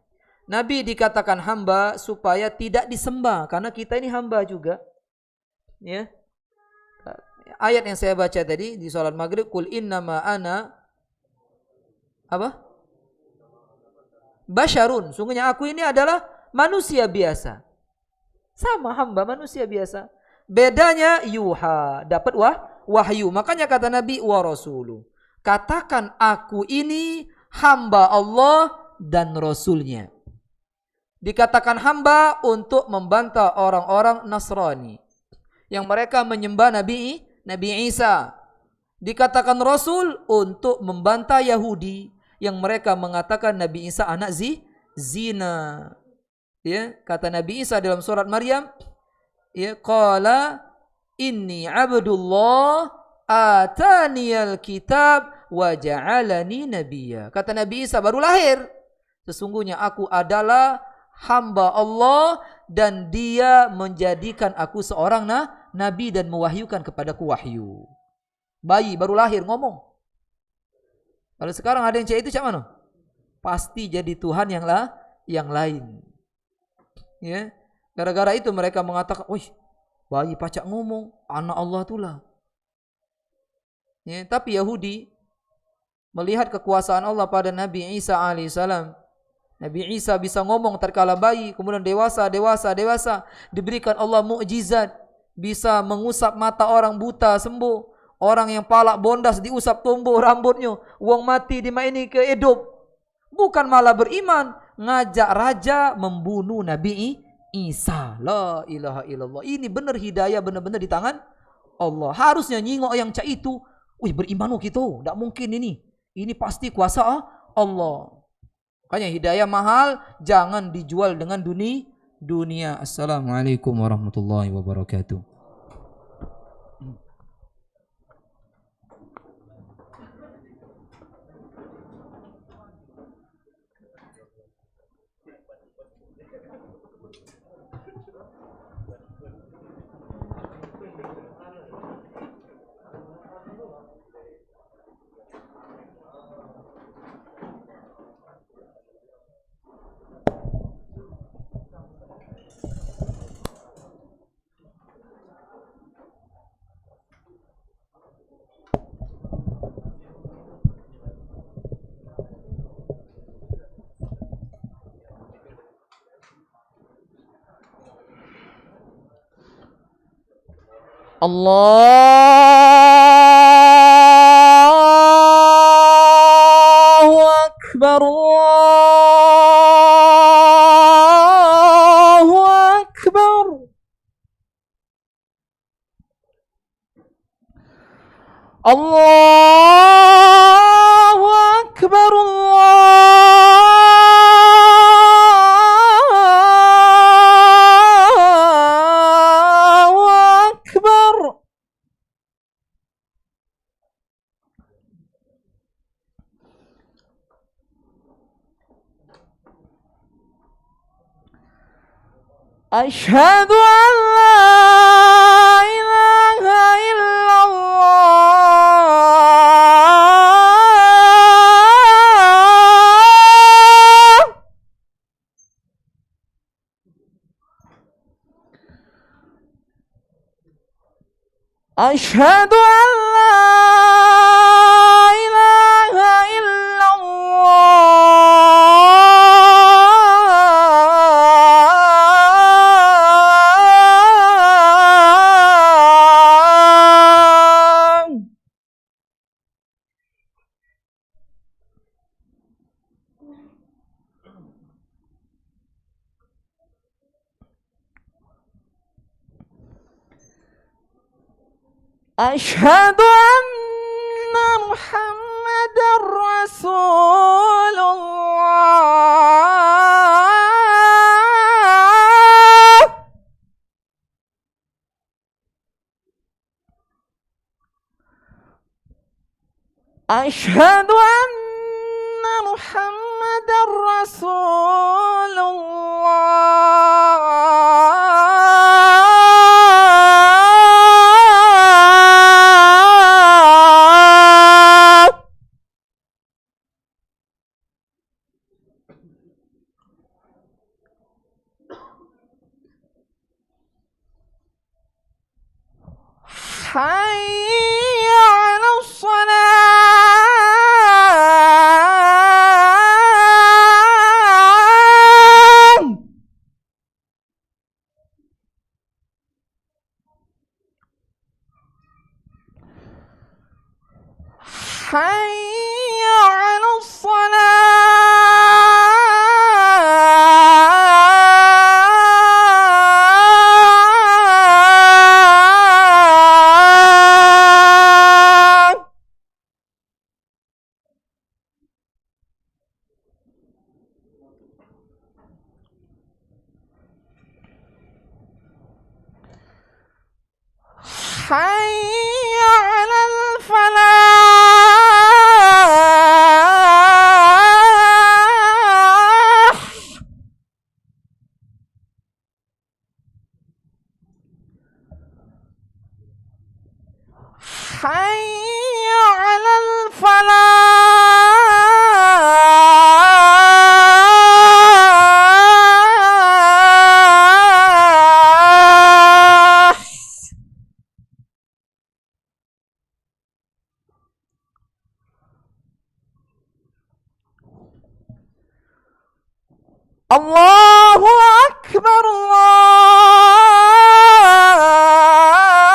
Nabi dikatakan hamba supaya tidak disembah, karena kita ini hamba juga. Ayat yang saya baca tadi di salat maghrib, kul innama ana basyarun, sungguhnya aku ini adalah manusia biasa. Sama hamba manusia biasa. Bedanya yuha, dapat wahyu. Makanya kata Nabi wa rasulu. Katakan aku ini hamba Allah dan Rasulnya. Dikatakan hamba untuk membantah orang-orang Nasrani yang mereka menyembah Nabi Isa. Dikatakan Rasul untuk membantah Yahudi yang mereka mengatakan Nabi Isa anak zina. Kata Nabi Isa dalam surat Maryam, qala inni abdullah ataniyal kitab wa ja'alani nabiyya. Kata Nabi Isa baru lahir, sesungguhnya aku adalah hamba Allah dan dia menjadikan aku seorang nabi dan mewahyukan kepadaku wahyu. Bayi baru lahir ngomong. Kalau sekarang ada yang cak itu cak mana? Pasti jadi Tuhan yang lain. Gara-gara itu mereka mengatakan, wih, bayi pacak ngomong, anak Allah itulah. Tapi Yahudi melihat kekuasaan Allah pada Nabi Isa alaihissalam. Nabi Isa bisa ngomong tatkala bayi, kemudian dewasa, diberikan Allah mukjizat, bisa mengusap mata orang buta sembuh, orang yang palak bondas diusap tumbuh rambutnya, wong mati dimaini ke hidup. Bukan malah beriman, ngajak raja membunuh Nabi Isa. La ilaha illallah. Ini benar hidayah benar-benar di tangan Allah. Harusnya nyingok yang cak itu, wih beriman gitu, tidak mungkin ini. Ini pasti kuasa Allah. Makanya hidayah mahal, jangan dijual dengan dunia. Assalamualaikum warahmatullahi wabarakatuh. الله أكبر الله أكبر الله أكبر الله أكبر أشهد أن لا إله إلا الله أشهد أن لا إله إلا الله أشهد أن محمدا رسول الله أشهد أن محمدا رسول الله حي على الصلاة حي على الصلاة حي على الفلاح حي على الفلاح الله أكبر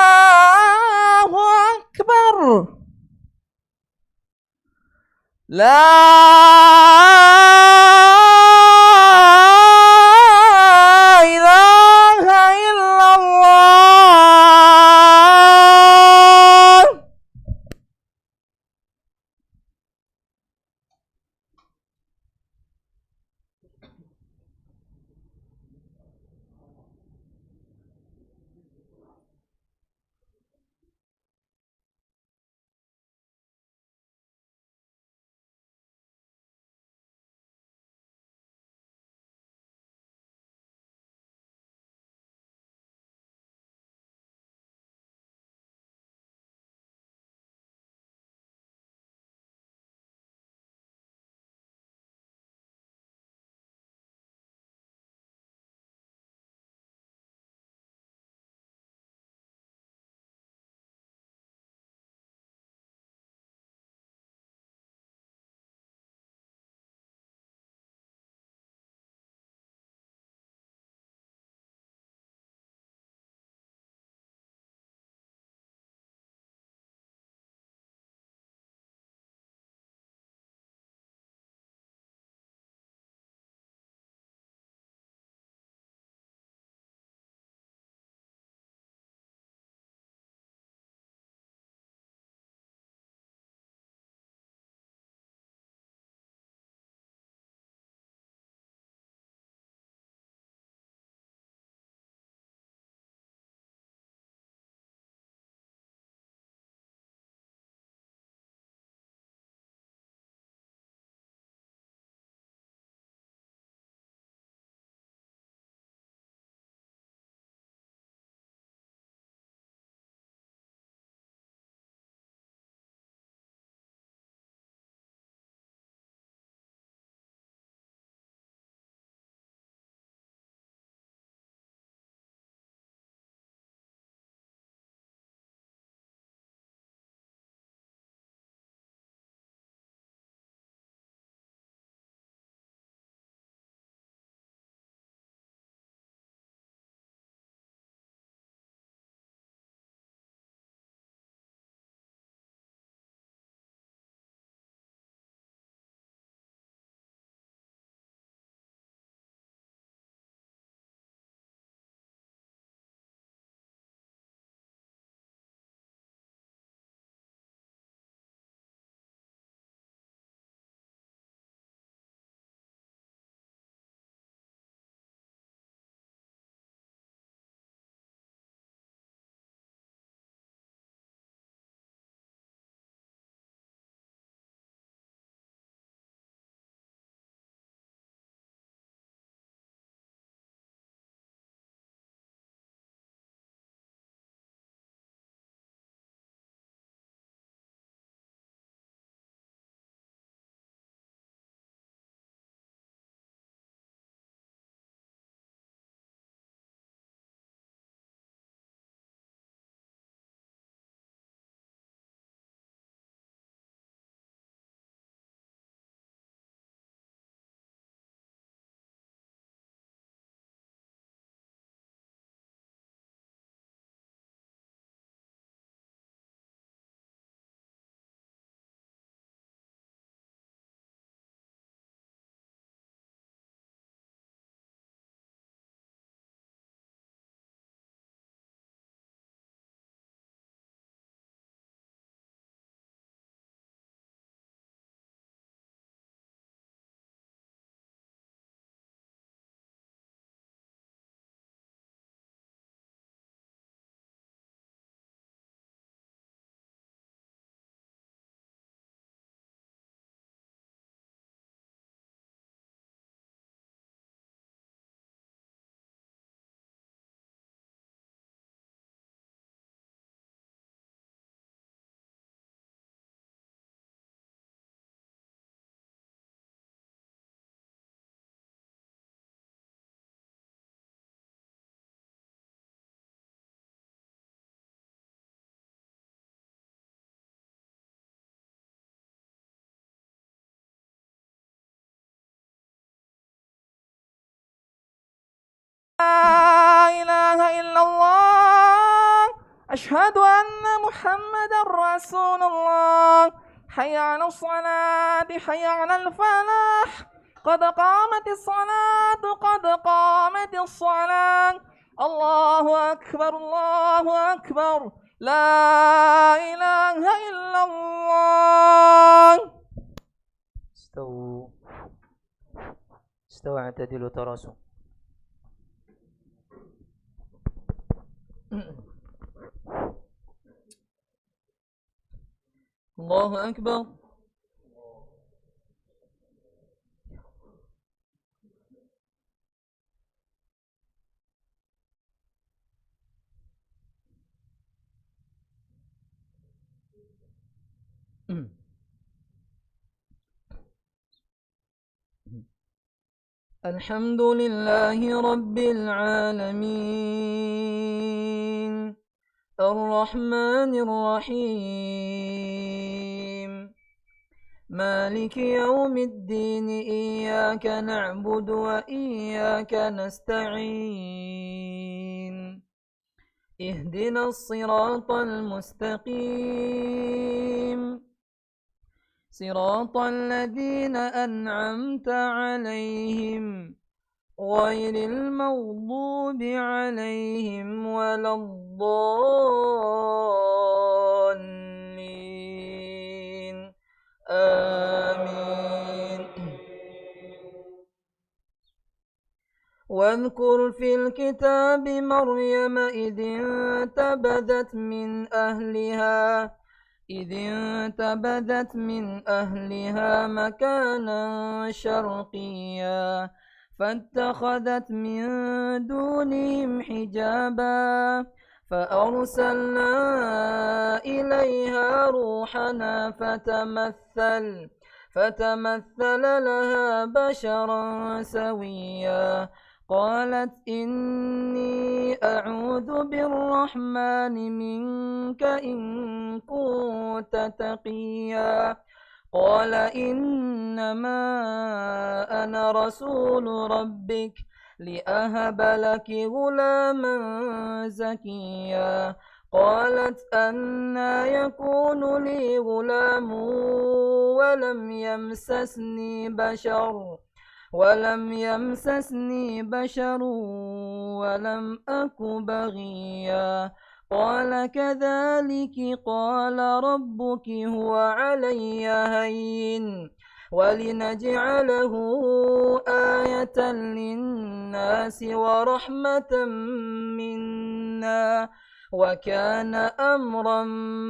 الله أكبر لا أشهد أن محمدا رسول الله. حي على الصلاة حي على الفلاح. قد قامت الصلاة قد قامت الصلاة. الله أكبر الله أكبر. لا إله إلا الله. استووا استووا اعتدلوا تراصوا. الله أكبر. الحمد لله رب العالمين الرحمن الرحيم مالك يوم الدين إياك نعبد وإياك نستعين اهدنا الصراط المستقيم صراط الذين أنعمت عليهم غير المغضوب عليهم ولا الضالين آمين. واذكر في الكتاب مريم إذ انتبذت من أهلها مكانا شرقيا فاتخذت من دونهم حجابا فأرسلنا إليها روحنا فتمثل لها بشرا سويا قالت إني أعوذ بالرحمن منك إن كنت تقيا قال إنما أنا رسول ربك لأهب لك غلاما زكيا قالت أنى يكون لي غلام ولم يمسسني بشر ولم أك بغيا قال كذلك قال ربك هو علي هين ولنجعله آية للناس ورحمة منا وكان أمرا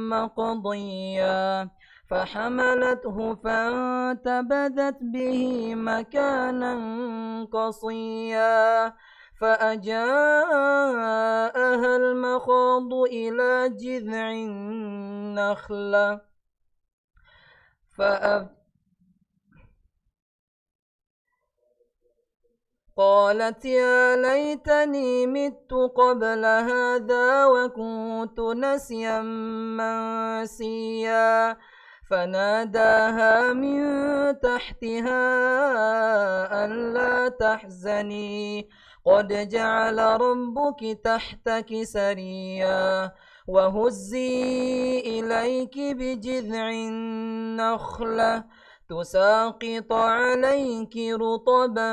مقضيا فحملته فانتبذت به مكانا قصيا فأجاءها المخاض إلى جذع النخلة قالت يا ليتني مت قبل هذا وكنت نسيا منسيا فناداها من تحتها ألا تحزني قد جعل ربك تحتك سريا وهزي إليك بجذع النخلة تساقط عليك رطبا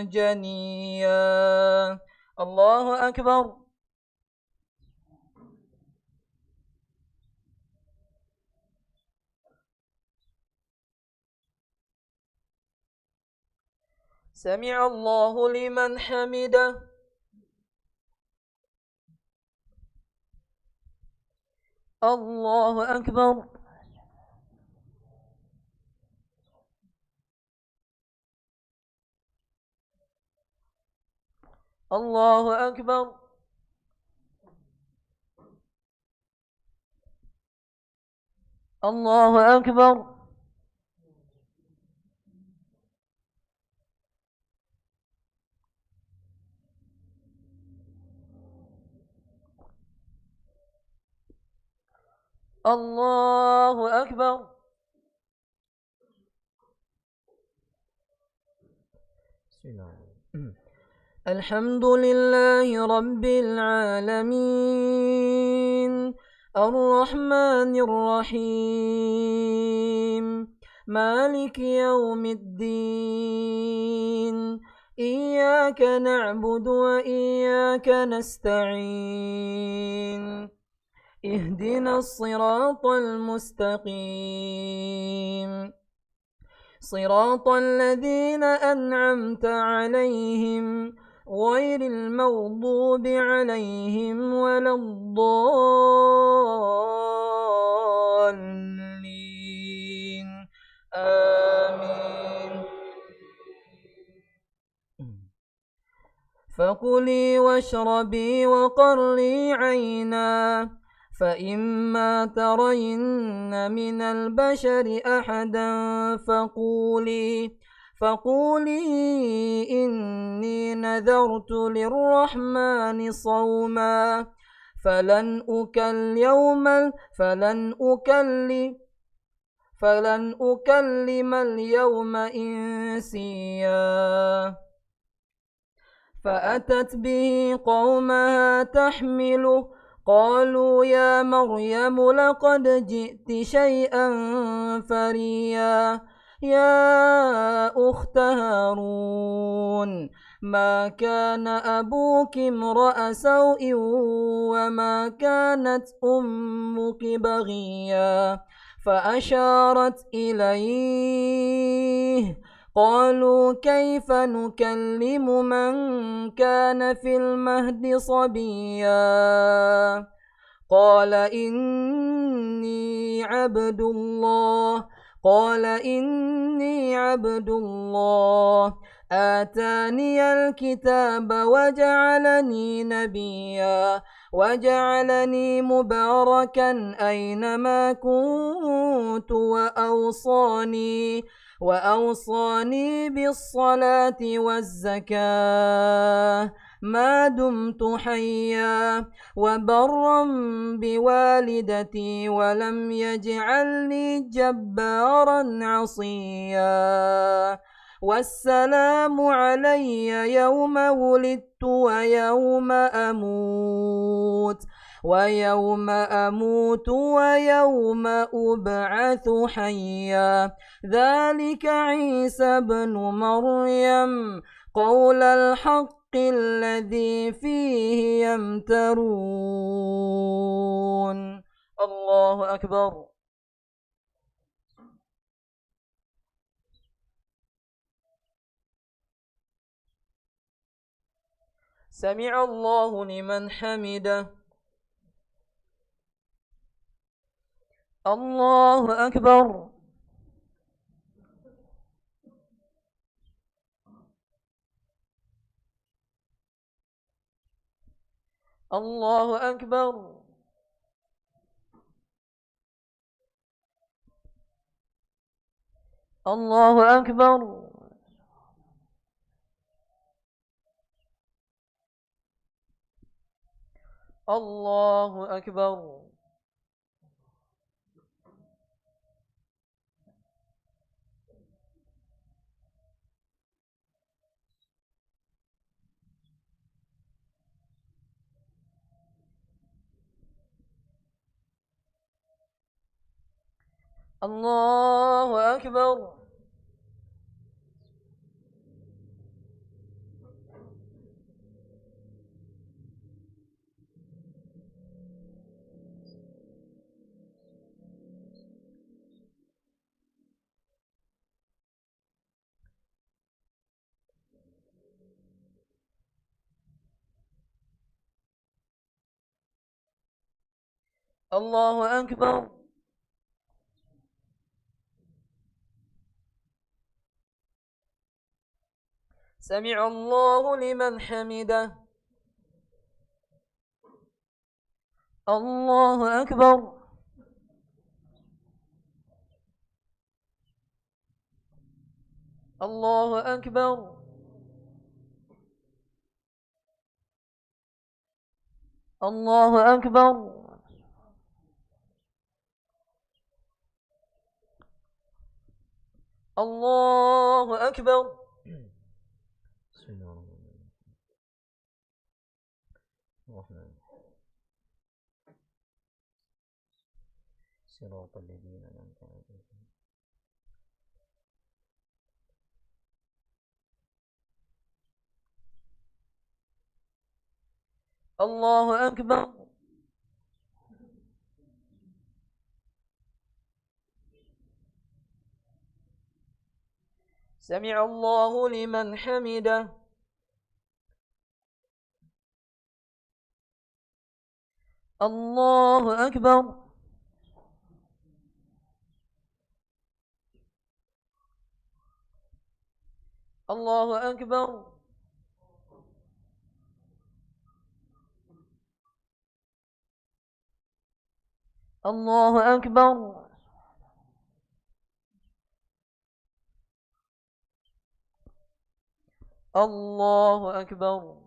جنيا. الله أكبر. سمع الله لمن حمده. الله أكبر. الله أكبر. الله أكبر. الله أكبر. الحمد لله رب العالمين الرحمن الرحيم مالك يوم الدين إياك نعبد وإياك نستعين اهدنا الصراط المستقيم صراط الذين أنعمت عليهم غير المغضوب عليهم ولا الضالين آمين فكلي واشربي وقري عينا فإما ترين من البشر أحدا فقولي إني نذرت للرحمن صوما فلن أكلم اليوم إنسيا فأتت به قومها تحمله قالوا يا مريم لقد جئت شيئا فريا يا أخت هارون ما كان أبوك امرأ سوء وما كانت أمك بغيا فأشارت إليه قالوا كيف نكلم من كان في المهد صبيا قال إني عبد الله آتاني الكتاب وجعلني نبيا وجعلني مباركا أينما كنت وأوصاني بالصلاة والزكاة ما دمت حيا وبرا بوالدتي ولم يجعلني جبارا عصيا والسلام علي يوم ولدت ويوم أموت ويوم أبعث حيا ذلك عيسى بن مريم قول الحق الذي فيه يمترون الله أكبر سمع الله لمن حمده الله أكبر الله أكبر الله أكبر الله أكبر الله أكبر الله أكبر سمع الله لمن حمده الله أكبر الله أكبر الله أكبر الله أكبر صراط الذين أنعمت عليهم. الله أكبر. سمع الله لمن حمده. الله أكبر. الله أكبر. الله أكبر. الله أكبر.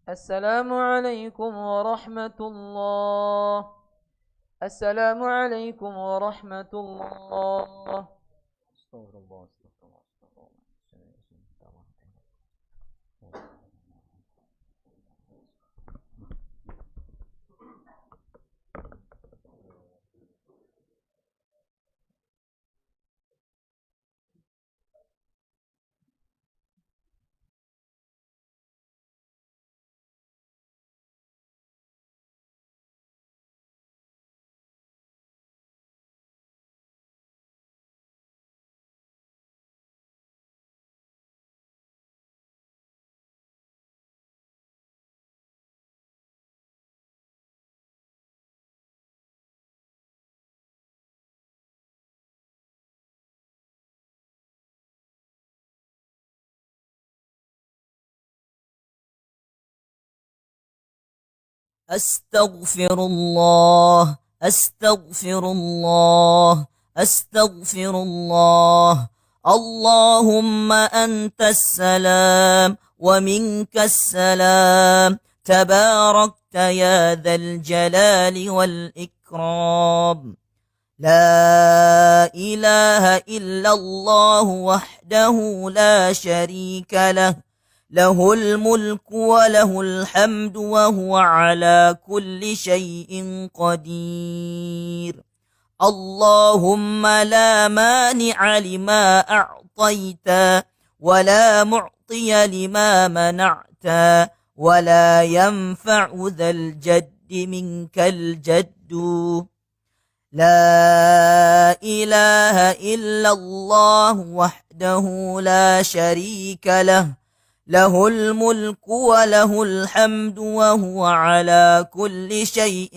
السلام عليكم ورحمة الله. السلام عليكم ورحمة الله. استغفر الله استغفر الله استغفر الله. أستغفر الله أستغفر الله أستغفر الله. اللهم أنت السلام ومنك السلام، تباركت يا ذا الجلال والإكرام. لا إله إلا الله وحده لا شريك له، له الملك وله الحمد وهو على كل شيء قدير. اللهم لا مانع لما أعطيت ولا معطي لما منعت ولا ينفع ذا الجد منك الجد. لا إله إلا الله وحده لا شريك له، له الملك وله الحمد وهو على كل شيء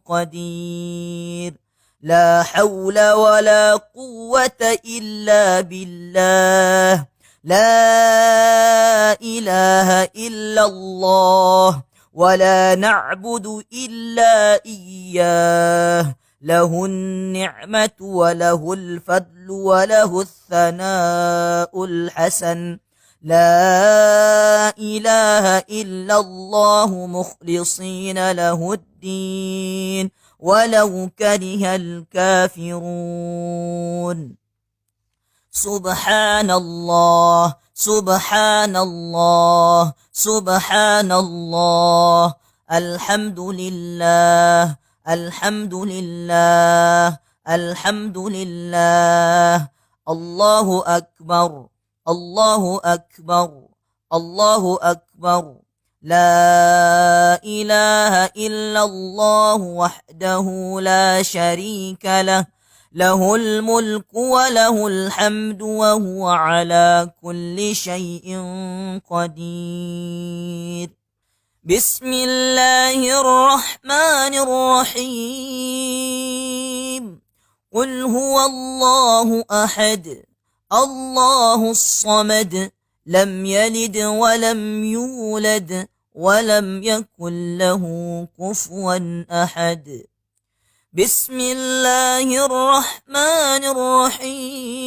قدير. لا حول ولا قوة إلا بالله. لا إله إلا الله ولا نعبد إلا إياه. له النعمة وله الفضل وله الثناء الحسن. لا إله إلا الله مخلصين له الدين ولو كره الكافرون. سبحان الله سبحان الله سبحان الله. الحمد لله الحمد لله الحمد لله. الله أكبر الله أكبر الله أكبر. لا إله إلا الله وحده لا شريك له، له الملك وله الحمد وهو على كل شيء قدير. بسم الله الرحمن الرحيم قل هو الله أحد الله الصمد لم يلد ولم يولد ولم يكن له كفوا أحد بسم الله الرحمن الرحيم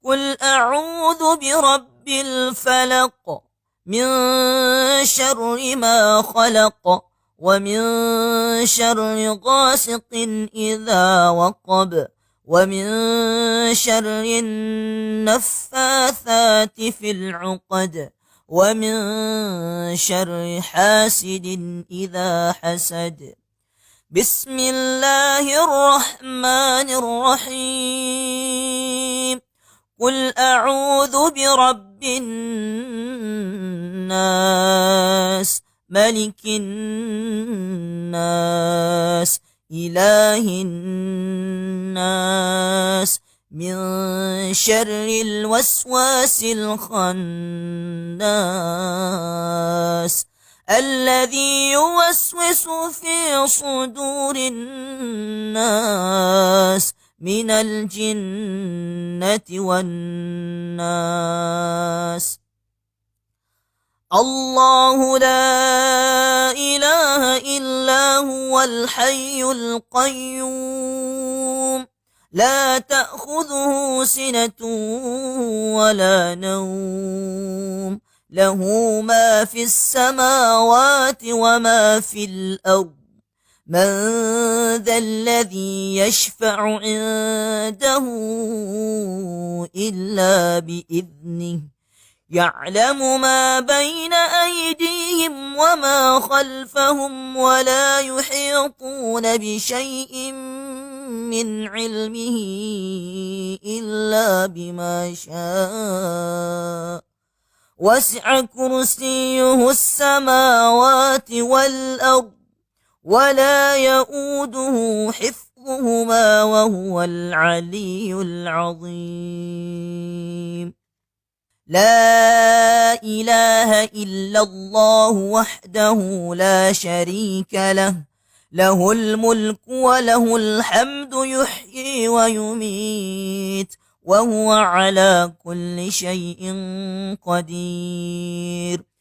قل أعوذ برب الفلق من شر ما خلق ومن شر غاسق إذا وقب ومن شر النفاثات في العقد ومن شر حاسد إذا حسد بسم الله الرحمن الرحيم قل أعوذ برب الناس ملك الناس إله الناس من شر الوسواس الخناس الذي يوسوس في صدور الناس من الجنة والناس الله لا إله إلا هو الحي القيوم لا تأخذه سنة ولا نوم له ما في السماوات وما في الأرض من ذا الذي يشفع عنده إلا بإذنه يعلم ما بين أيديهم وما خلفهم ولا يحيطون بشيء من علمه إلا بما شاء وسع كرسيه السماوات والأرض ولا يؤوده حفظهما وهو العلي العظيم لا إله إلا الله وحده لا شريك له له الملك وله الحمد يحيي ويميت وهو على كل شيء قدير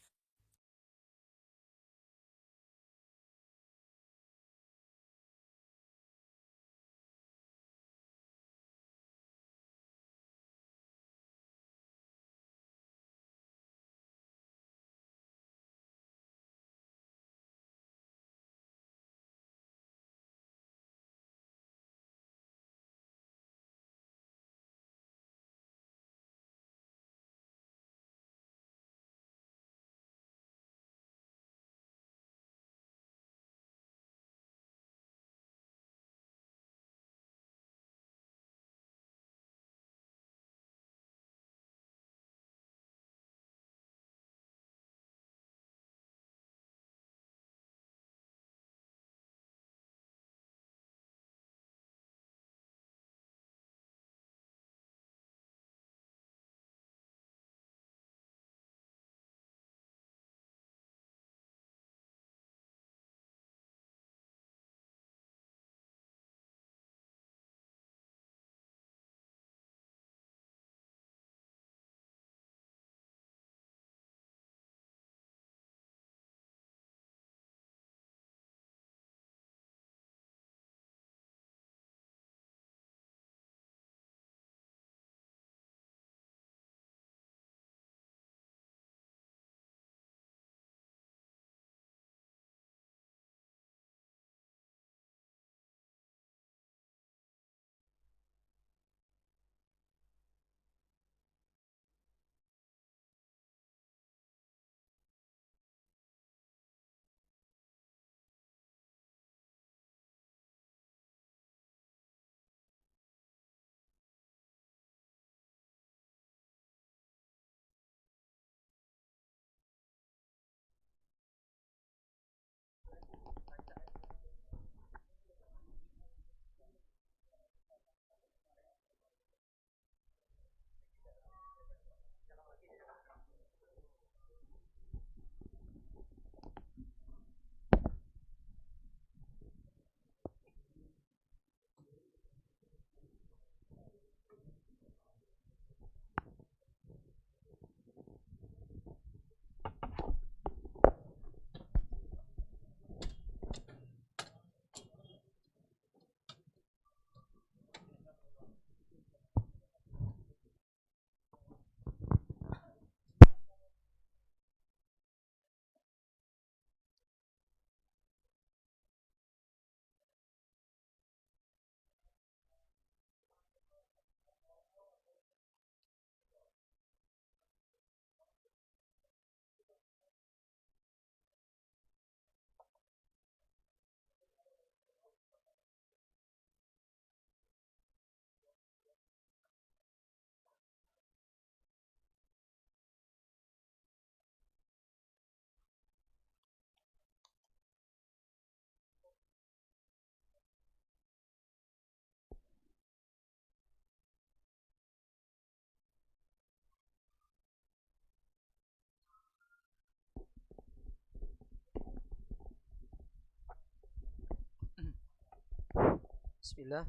Bismillah.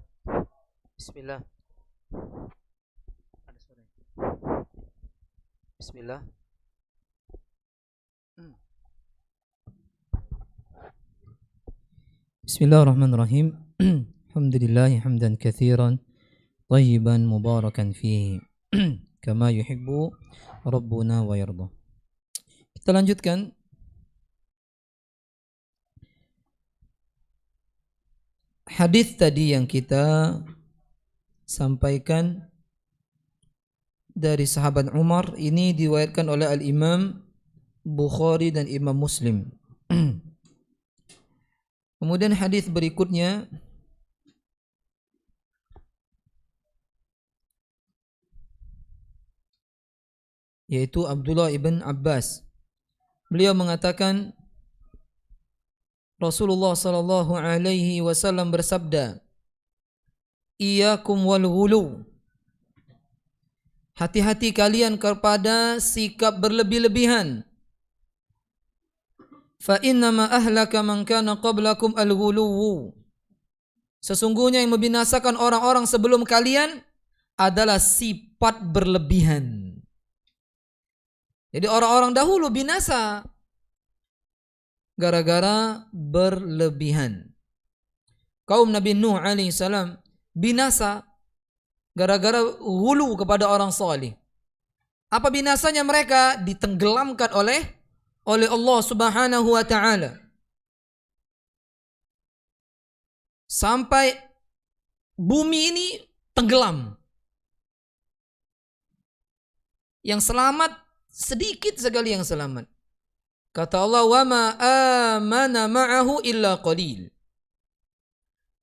Bismillah. Ada suara. Bismillah. Bismillahirrahmanirrahim. Alhamdulillah hamdan katsiran tayyiban mubarakan fihi kama yuhibbu rabbuna wa yarda. Kita lanjutkan hadis tadi yang kita sampaikan dari sahabat Umar. Ini diriwayatkan oleh Al-Imam Bukhari dan Imam Muslim. Kemudian hadis berikutnya yaitu Abdullah ibn Abbas. Beliau mengatakan Rasulullah sallallahu alaihi wasallam bersabda, "Iyyakum wal ghulu." Hati-hati kalian kepada sikap berlebih-lebihan. Fa innama ahlaka man kana qablakum al-ghuluw. Sesungguhnya yang membinasakan orang-orang sebelum kalian adalah sifat berlebihan. Jadi orang-orang dahulu binasa gara-gara berlebihan. Kaum Nabi Nuh alaihi salam binasa gara-gara ghulu kepada orang salih. Apa binasanya mereka? Ditenggelamkan oleh Allah Subhanahu wa taala. Sampai bumi ini tenggelam. Yang selamat sedikit sekali yang selamat. Kata Allah, "Wa ma amana ma'ahu illa qalil."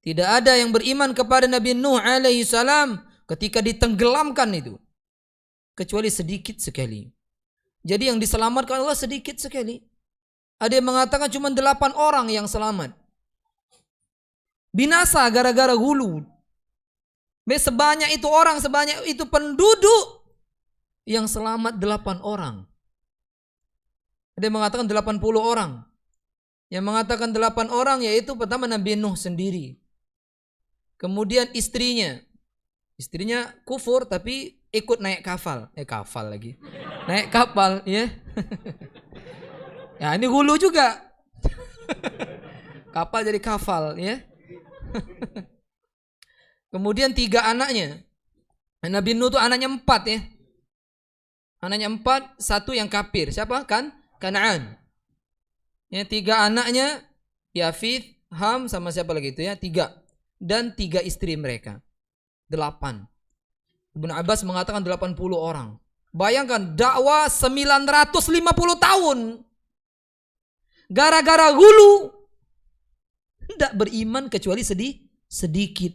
Tidak ada yang beriman kepada Nabi Nuh alaihi salam ketika ditenggelamkan itu kecuali sedikit sekali. Jadi yang diselamatkan Allah sedikit sekali. Ada yang mengatakan cuma 8 orang yang selamat. Binasa gara-gara hulu. Sebanyak itu orang, sebanyak itu penduduk, yang selamat 8 orang. Ada yang mengatakan 80 orang. Yang mengatakan 8 orang yaitu pertama Nabi Nuh sendiri. Kemudian istrinya. Istrinya kufur tapi ikut naik kapal. Kapal lagi. Naik kapal, ya. Ya, ini hulu juga. Kapal jadi kafal, ya. Kemudian 3 anaknya. Nabi Nuh itu anaknya 4, ya. Anaknya 4, 1 yang kafir. Siapa? Kanaan. Ya, 3 anaknya, Yafith, Ham, sama siapa lagi itu ya? 3. Dan 3 istri mereka. 8. Ibnu Abbas mengatakan 80 orang. Bayangkan dakwah 950 tahun. Gara-gara hulu tidak beriman kecuali sedikit.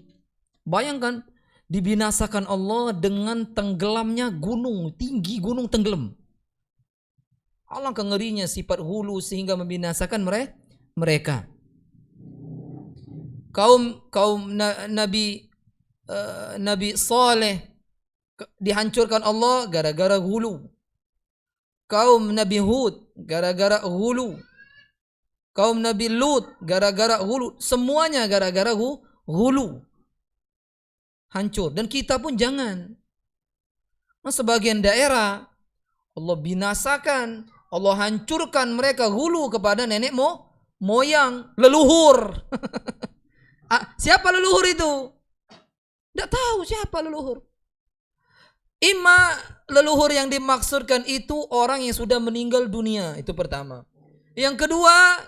Bayangkan dibinasakan Allah dengan tenggelamnya gunung, tinggi gunung tenggelam. Alangkah ngerinya sifat hulu sehingga membinasakan mereka. Kaum Nabi Saleh dihancurkan Allah gara-gara hulu. Kaum Nabi Hud gara-gara hulu. Kaum Nabi Lut gara-gara hulu. Semuanya gara-gara hulu. Hancur. Dan kita pun jangan. Nah, sebagian daerah Allah binasakan, Allah hancurkan mereka hulu kepada nenek moyang, leluhur. Siapa leluhur itu? Tidak tahu siapa leluhur. Ima leluhur yang dimaksudkan itu orang yang sudah meninggal dunia. Itu pertama. Yang kedua,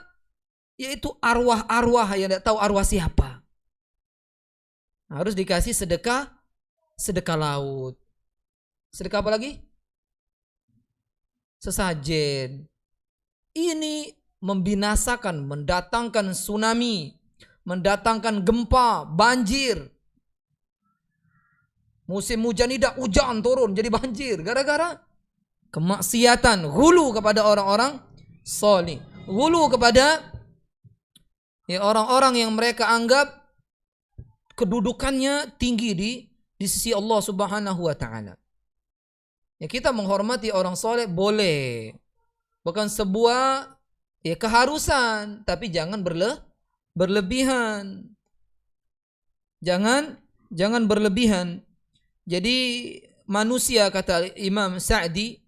yaitu arwah-arwah yang tidak tahu arwah siapa. Harus dikasih sedekah laut. Sedekah apa lagi? Sesajen. Ini membinasakan, mendatangkan tsunami, mendatangkan gempa, banjir. Musim hujan tidak, hujan turun jadi banjir gara-gara kemaksiatan, hulu kepada orang-orang salih, hulu kepada orang-orang yang mereka anggap kedudukannya tinggi di sisi Allah Subhanahu wa taala. Ya, kita menghormati orang saleh boleh. Bukan sebuah keharusan, tapi jangan berlebihan. Jangan berlebihan. Jadi manusia, kata Imam Sa'di,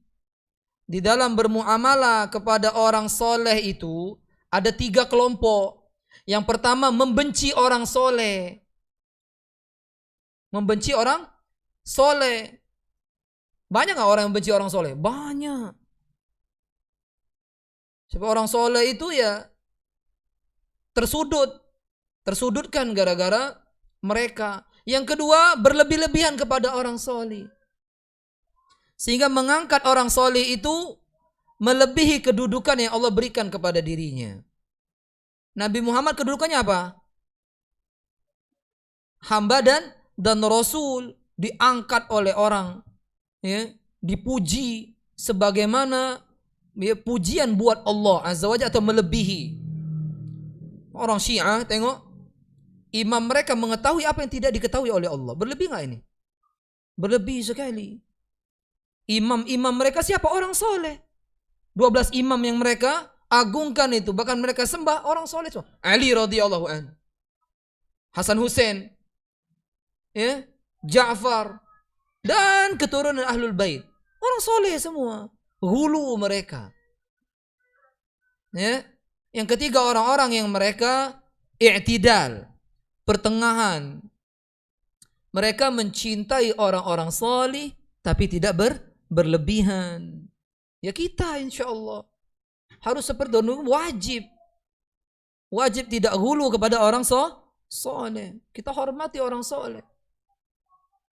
di dalam bermuamalah kepada orang soleh itu ada 3 kelompok. Yang pertama, membenci orang soleh. Membenci orang soleh. Banyak gak orang yang benci orang soleh? Banyak. Sebab orang soleh itu ya tersudutkan gara-gara mereka. Yang kedua, berlebih-lebihan kepada orang soleh, sehingga mengangkat orang soleh itu melebihi kedudukan yang Allah berikan kepada dirinya. Nabi Muhammad kedudukannya apa? Hamba dan Rasul, diangkat oleh orang, ya, dipuji sebagaimana ya, pujian buat Allah Azza wa Jalla atau melebihi. Orang Syiah tengok, imam mereka mengetahui apa yang tidak diketahui oleh Allah. Berlebih gak ini? Berlebih sekali. Imam-imam mereka siapa? Orang soleh. 12 imam yang mereka agungkan itu, bahkan mereka sembah orang soleh. Ali radhiyallahu an, Hasan Hussein, ya, Ja'far, dan keturunan Ahlul Bait. Orang soleh semua. Hulu mereka. Ya. Yang ketiga, orang-orang yang mereka i'tidal, pertengahan. Mereka mencintai orang-orang salih tapi tidak berlebihan. Ya kita insyaallah harus seperti itu, wajib tidak hulu kepada orang soleh. Kita hormati orang soleh.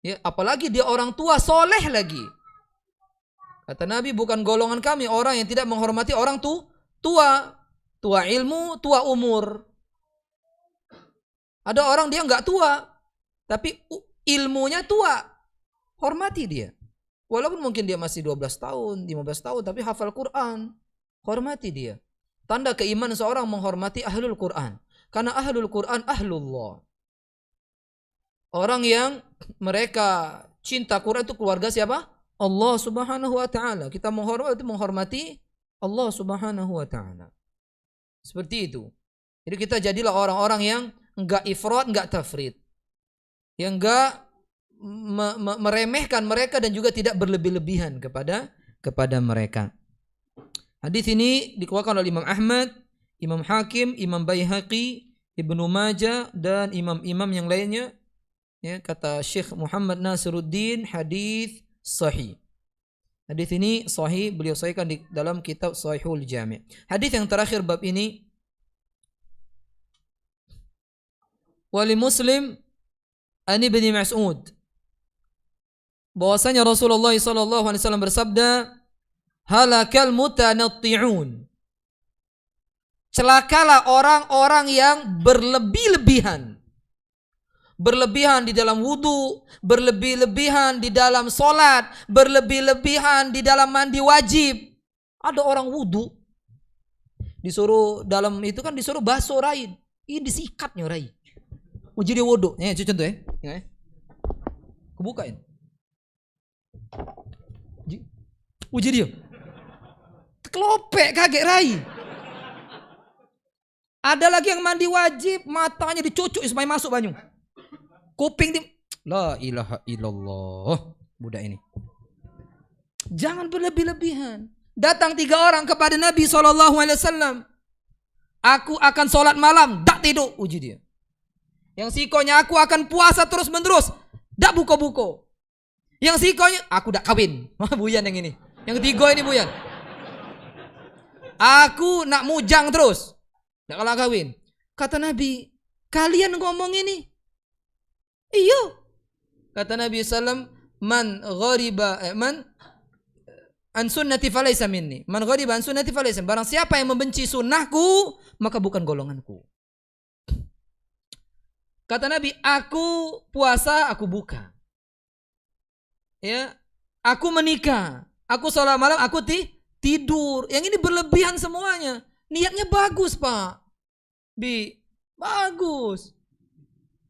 Ya, apalagi dia orang tua soleh lagi. Kata Nabi, bukan golongan kami orang yang tidak menghormati orang tua ilmu, tua umur. Ada orang dia nggak tua, tapi ilmunya tua. Hormati dia. Walaupun mungkin dia masih 12 tahun, 15 tahun, tapi hafal Quran. Hormati dia. Tanda keimanan seorang menghormati ahlul Quran. Karena ahlul Quran ahlullah. Orang yang mereka cinta Quran itu keluarga siapa? Allah Subhanahu wa taala. Kita menghormati Allah Subhanahu wa taala. Seperti itu. Jadi kita jadilah orang-orang yang enggak ifrat, enggak tafrid. Yang enggak meremehkan mereka dan juga tidak berlebih-lebihan kepada mereka. Hadis ini dikeluarkan oleh Imam Ahmad, Imam Hakim, Imam Baihaqi, Ibnu Majah dan imam-imam yang lainnya. Ya, kata Syekh Muhammad Nasiruddin, hadis sahih. Hadis ini sahih, beliau sahihkan di dalam kitab Sahihul Jami'. Hadis yang terakhir bab ini, wali Muslim an Ibnu Mas'ud, bahwasanya Rasulullah sallallahu alaihi wasallam bersabda, halakal mutanatti'un. Celakalah orang-orang yang berlebih-lebihan. Berlebihan di dalam wudu, berlebih-lebihan di dalam solat, berlebih-lebihan di dalam mandi wajib. Ada orang wudu, disuruh dalam itu kan disuruh basuh rai, ini disikatnya rai. Uji dia wudu, contoh ya. Kebukain. Uji dia. Kelopek kaget rai. Ada lagi yang mandi wajib, matanya dicucuk supaya masuk banyu. Kuping la ilaha illallah. Budak ini. Jangan berlebih-lebihan. Datang 3 orang kepada Nabi SAW. Aku akan sholat malam, tak tidur. Uji dia. Yang sikonya, aku akan puasa terus menerus, tak buka-buka. Yang sikonya, aku tak kawin. Buyan yang ini. Yang 3 ini buyan. Aku nak mujang terus, tak kalah kawin. Kata Nabi, kalian ngomong ini? Iya. Kata Nabi SAW, man ghariba man an sunnati falaysa minni. Man ghariba an sunnati falaysa. Barang siapa yang membenci sunnahku, maka bukan golonganku. Kata Nabi, aku puasa, aku buka. Ya, aku menikah, aku sholat malam, aku tidur. Yang ini berlebihan semuanya. Niatnya bagus, Pak. Bagus.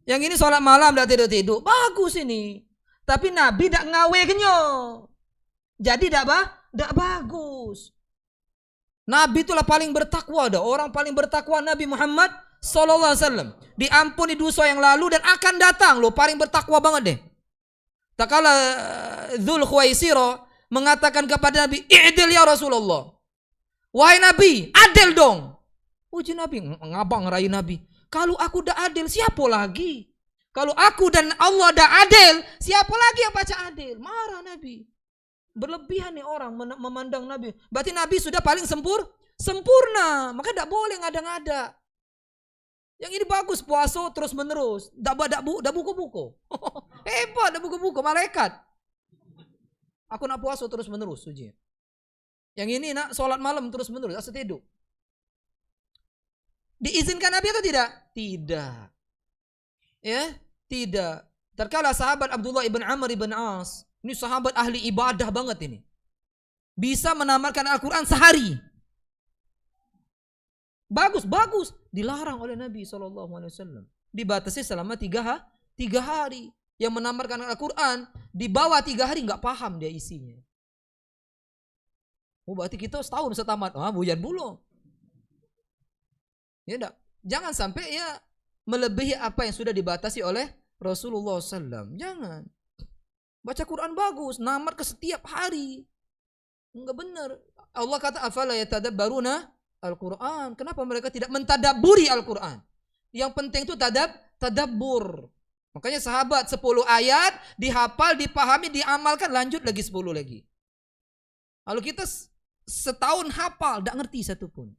Yang ini sholat malam dah tidur-tidur, bagus ini. Tapi Nabi tak ngawe kenyo. Jadi tak bagus. Nabi itulah paling bertakwa dah. Orang paling bertakwa Nabi Muhammad sallallahu alaihi wasallam. Diampuni dosa yang lalu dan akan datang loh, paling bertakwa banget deh. Tak kala Dzul Khuwaisirah mengatakan kepada Nabi, "I'dil ya Rasulullah." Wahai Nabi, adil dong. Uji Nabi, ngabang ngerayu Nabi. Kalau aku dah adil, siapa lagi? Kalau aku dan Allah dah adil, siapa lagi yang baca adil? Marah Nabi. Berlebihan nih orang memandang Nabi. Berarti Nabi sudah paling sempurna. Maka tidak boleh ngada-ngada. Yang ini bagus, puasa terus menerus. Dak buku-buku. Hebat, dak buku-buku, malaikat. Aku nak puasa terus menerus, suji. Yang ini nak sholat malam terus menerus, asal tidur. Diizinkan Nabi atau tidak? Tidak. Ya, tidak. Terkala sahabat Abdullah ibn Amr ibn As, ini sahabat ahli ibadah banget ini, bisa menamatkan Al-Quran sehari. Bagus. Dilarang oleh Nabi SAW. Dibatasi selama 3 hari. Yang menamatkan Al-Quran di bawah 3 hari nggak paham dia isinya. Oh berarti kita setahun setamat. Bujan bulu. Ya enggak. Jangan sampai ya melebihi apa yang sudah dibatasi oleh Rasulullah SAW. Jangan. Baca Quran bagus, namat ke setiap hari. Enggak benar. Allah kata afala yatadabbaruna Al-Quran. Kenapa mereka tidak mentadabburi Al-Quran? Yang penting itu tadabbur. Makanya sahabat 10 ayat dihafal, dipahami, diamalkan, lanjut lagi 10 lagi. Kalau kita setahun hafal, tidak ngerti satu pun.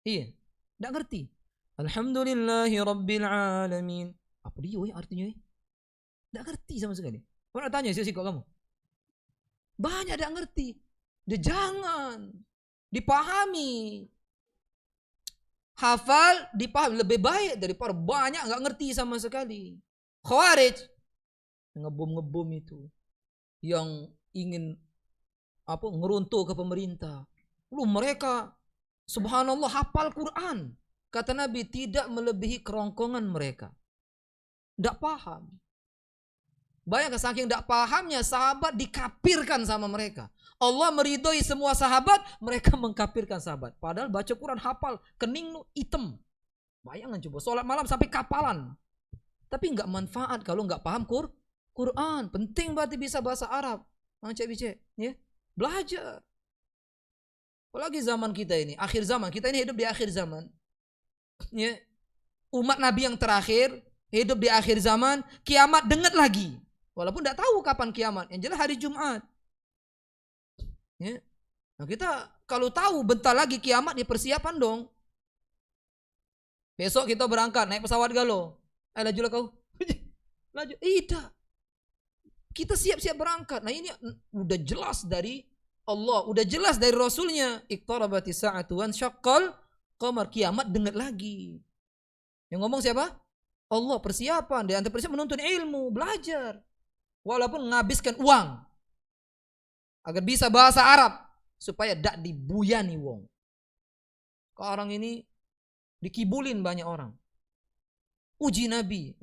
Iya, tidak ngerti. Alhamdulillahi Rabbil Alamin. Apa dia artinya? Tidak ngerti sama sekali. Kau nak tanya sih kok kamu? Banyak tidak ngerti. Dia jangan dipahami. Hafal, dipahami lebih baik daripada banyak nggak ngerti sama sekali. Khawarij ngebom itu, yang ingin ngeruntuh ke pemerintah. Mereka subhanallah hafal Quran. Kata Nabi tidak melebihi kerongkongan mereka. Tidak paham. Bayangkan saking tidak pahamnya sahabat dikafirkan sama mereka. Allah meridhoi semua sahabat, mereka mengkafirkan sahabat. Padahal baca Quran hafal, kening hitam. Bayangkan coba, sholat malam sampai kapalan. Tapi nggak manfaat kalau nggak paham Quran. Penting berarti bisa bahasa Arab. Cek, ya. Belajar. Apalagi zaman kita ini, akhir zaman. Kita ini hidup di akhir zaman. Ya. Umat Nabi yang terakhir, hidup di akhir zaman, kiamat dengat lagi. Walaupun tidak tahu kapan kiamat. Yang jelas hari Jumat. Ya. Nah kita kalau tahu bentar lagi kiamat, dipersiapan dong. Besok kita berangkat naik pesawat galo. Lajulah kau. Laju. Tidak. Kita siap-siap berangkat. Nah ini udah jelas dari Allah, udah jelas dari Rasulnya. Iqtarabati sa'atu wan syaqqal qamar, kiamat dengar lagi. Yang ngomong siapa? Allah. Persiapan. Di antara persiapan menuntut ilmu, belajar. Walaupun menghabiskan uang agar bisa bahasa Arab supaya dak dibuyani wong. Orang ini dikibulin banyak orang. Uji Nabi.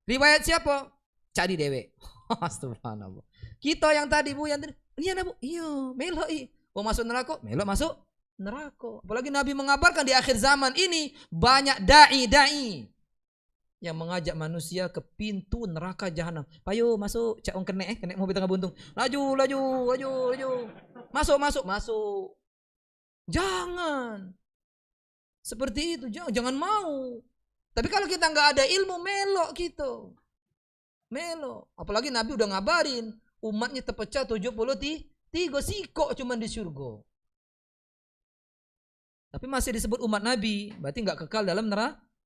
Riwayat siapa? Cari dewe. Astagfirullah. Kita yang tadi bu, yang tadi, iya Nabi, iya, meloi. Mau masuk neraka, melok masuk neraka. Apalagi Nabi mengabarkan di akhir zaman ini banyak dai yang mengajak manusia ke pintu neraka jahanam. Payo masuk, cak on kena mobil tengah buntung. Laju. Masuk. Jangan. Seperti itu, jangan mau. Tapi kalau kita nggak ada ilmu, melok gitu. Melo. Apalagi Nabi udah ngabarin umatnya terpecah 73 sikok cuman di surga. Tapi masih disebut umat Nabi, berarti nggak kekal dalam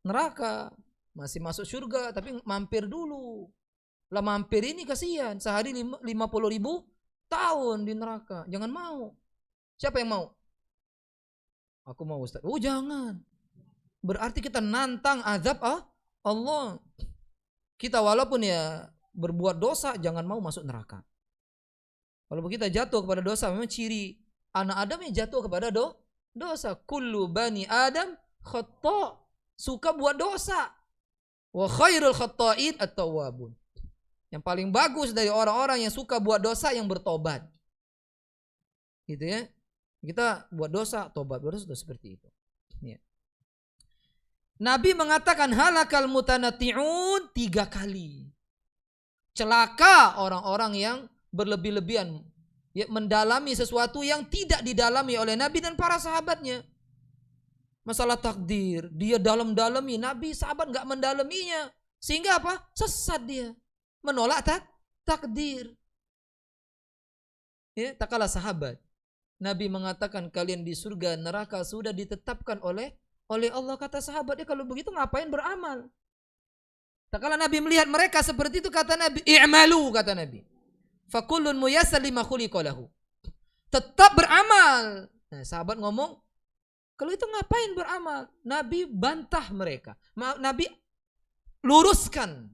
neraka. Masih masuk surga tapi mampir dulu. Lah mampir ini kasihan, sehari 50.000 tahun di neraka. Jangan mau. Siapa yang mau? Aku mau Ustaz. Oh jangan. Berarti kita nantang azab Allah. Kita walaupun ya berbuat dosa, jangan mau masuk neraka. Walaupun kita jatuh kepada dosa, memang ciri anak Adam yang jatuh kepada dosa. Kullu bani Adam khata', suka buat dosa. Wa khairul khata'in at-tawwabun. Yang paling bagus dari orang-orang yang suka buat dosa yang bertobat. Gitu ya. Kita buat dosa, tobat, berdosa seperti itu. Ya. Nabi mengatakan halakal mutanatti'un 3 kali. Celaka orang-orang yang berlebih-lebihan, ya, mendalami sesuatu yang tidak didalami oleh Nabi dan para sahabatnya. Masalah takdir, dia dalam-dalami, Nabi sahabat nggak mendalaminya. Sehingga apa? Sesat dia. Menolak takdir. Ya, tak kalah sahabat. Nabi mengatakan kalian di surga neraka sudah ditetapkan oleh Allah. Kata sahabatnya, kalau begitu ngapain beramal? Tak kala Nabi melihat mereka seperti itu, kata Nabi, i'malu, kata Nabi. Fakullun muyassar lima khuliqa lahu. Tetap beramal. Nah, sahabat ngomong, kalau itu ngapain beramal? Nabi bantah mereka. Nabi luruskan.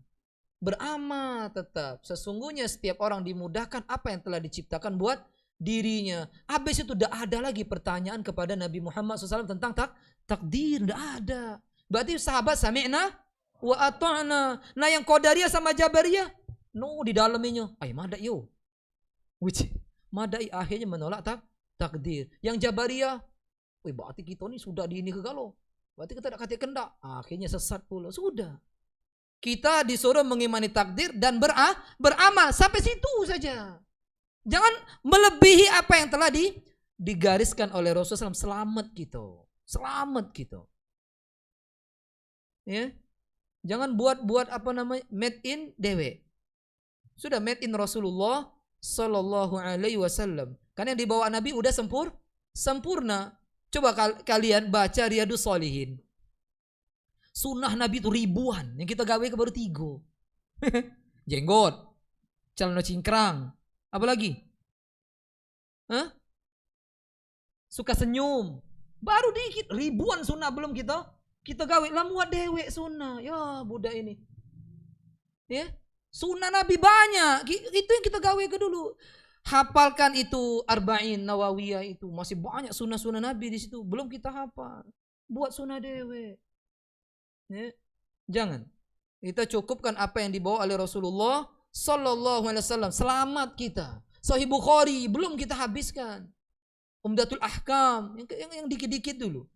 Beramal tetap. Sesungguhnya setiap orang dimudahkan apa yang telah diciptakan buat dirinya. Habis itu tidak ada lagi pertanyaan kepada Nabi Muhammad SAW tentang takdir. Tidak ada. Berarti sahabat sami'na wa ata'na. Nah yang Qadariyah sama Jabariyah, no, di dalamnya. Ay madai yo. Madai akhirnya menolak takdir. Yang Jabariyah, berarti kita ni sudah di ini ke galau. Berarti kita tak kata kendak. Akhirnya sesat pula. Sudah. Kita disuruh mengimani takdir dan beramal. Sampai situ saja. Jangan melebihi apa yang telah digariskan oleh Rasulullah SAW. Selamat kita. Selamat kita. Ya. Jangan buat apa namanya, made in dewe. Sudah made in Rasulullah Sallallahu Alaihi Wasallam. Karena yang dibawa Nabi udah sempurna. Coba kalian baca Riyadus Shalihin. Sunnah Nabi itu ribuan. Yang kita gawe ke baru 3. Jenggot, celana cingkrang, apa lagi? Hah? Suka senyum. Baru dikit, ribuan sunnah belum kita gawe. Lah muat dewek sunnah. Ya budak ini. Ya, sunnah Nabi banyak. Itu yang kita gawe ke dulu. Hafalkan itu Arba'in Nawawiyah itu. Masih banyak sunnah-sunnah Nabi di situ. Belum kita hafal. Buat sunnah dewek. Ya. Jangan. Kita cukupkan apa yang dibawa oleh Rasulullah Sallallahu Alaihi Wasallam. Selamat kita. Sahih Bukhari belum kita habiskan. Umdatul Ahkam yang dikit-dikit dulu.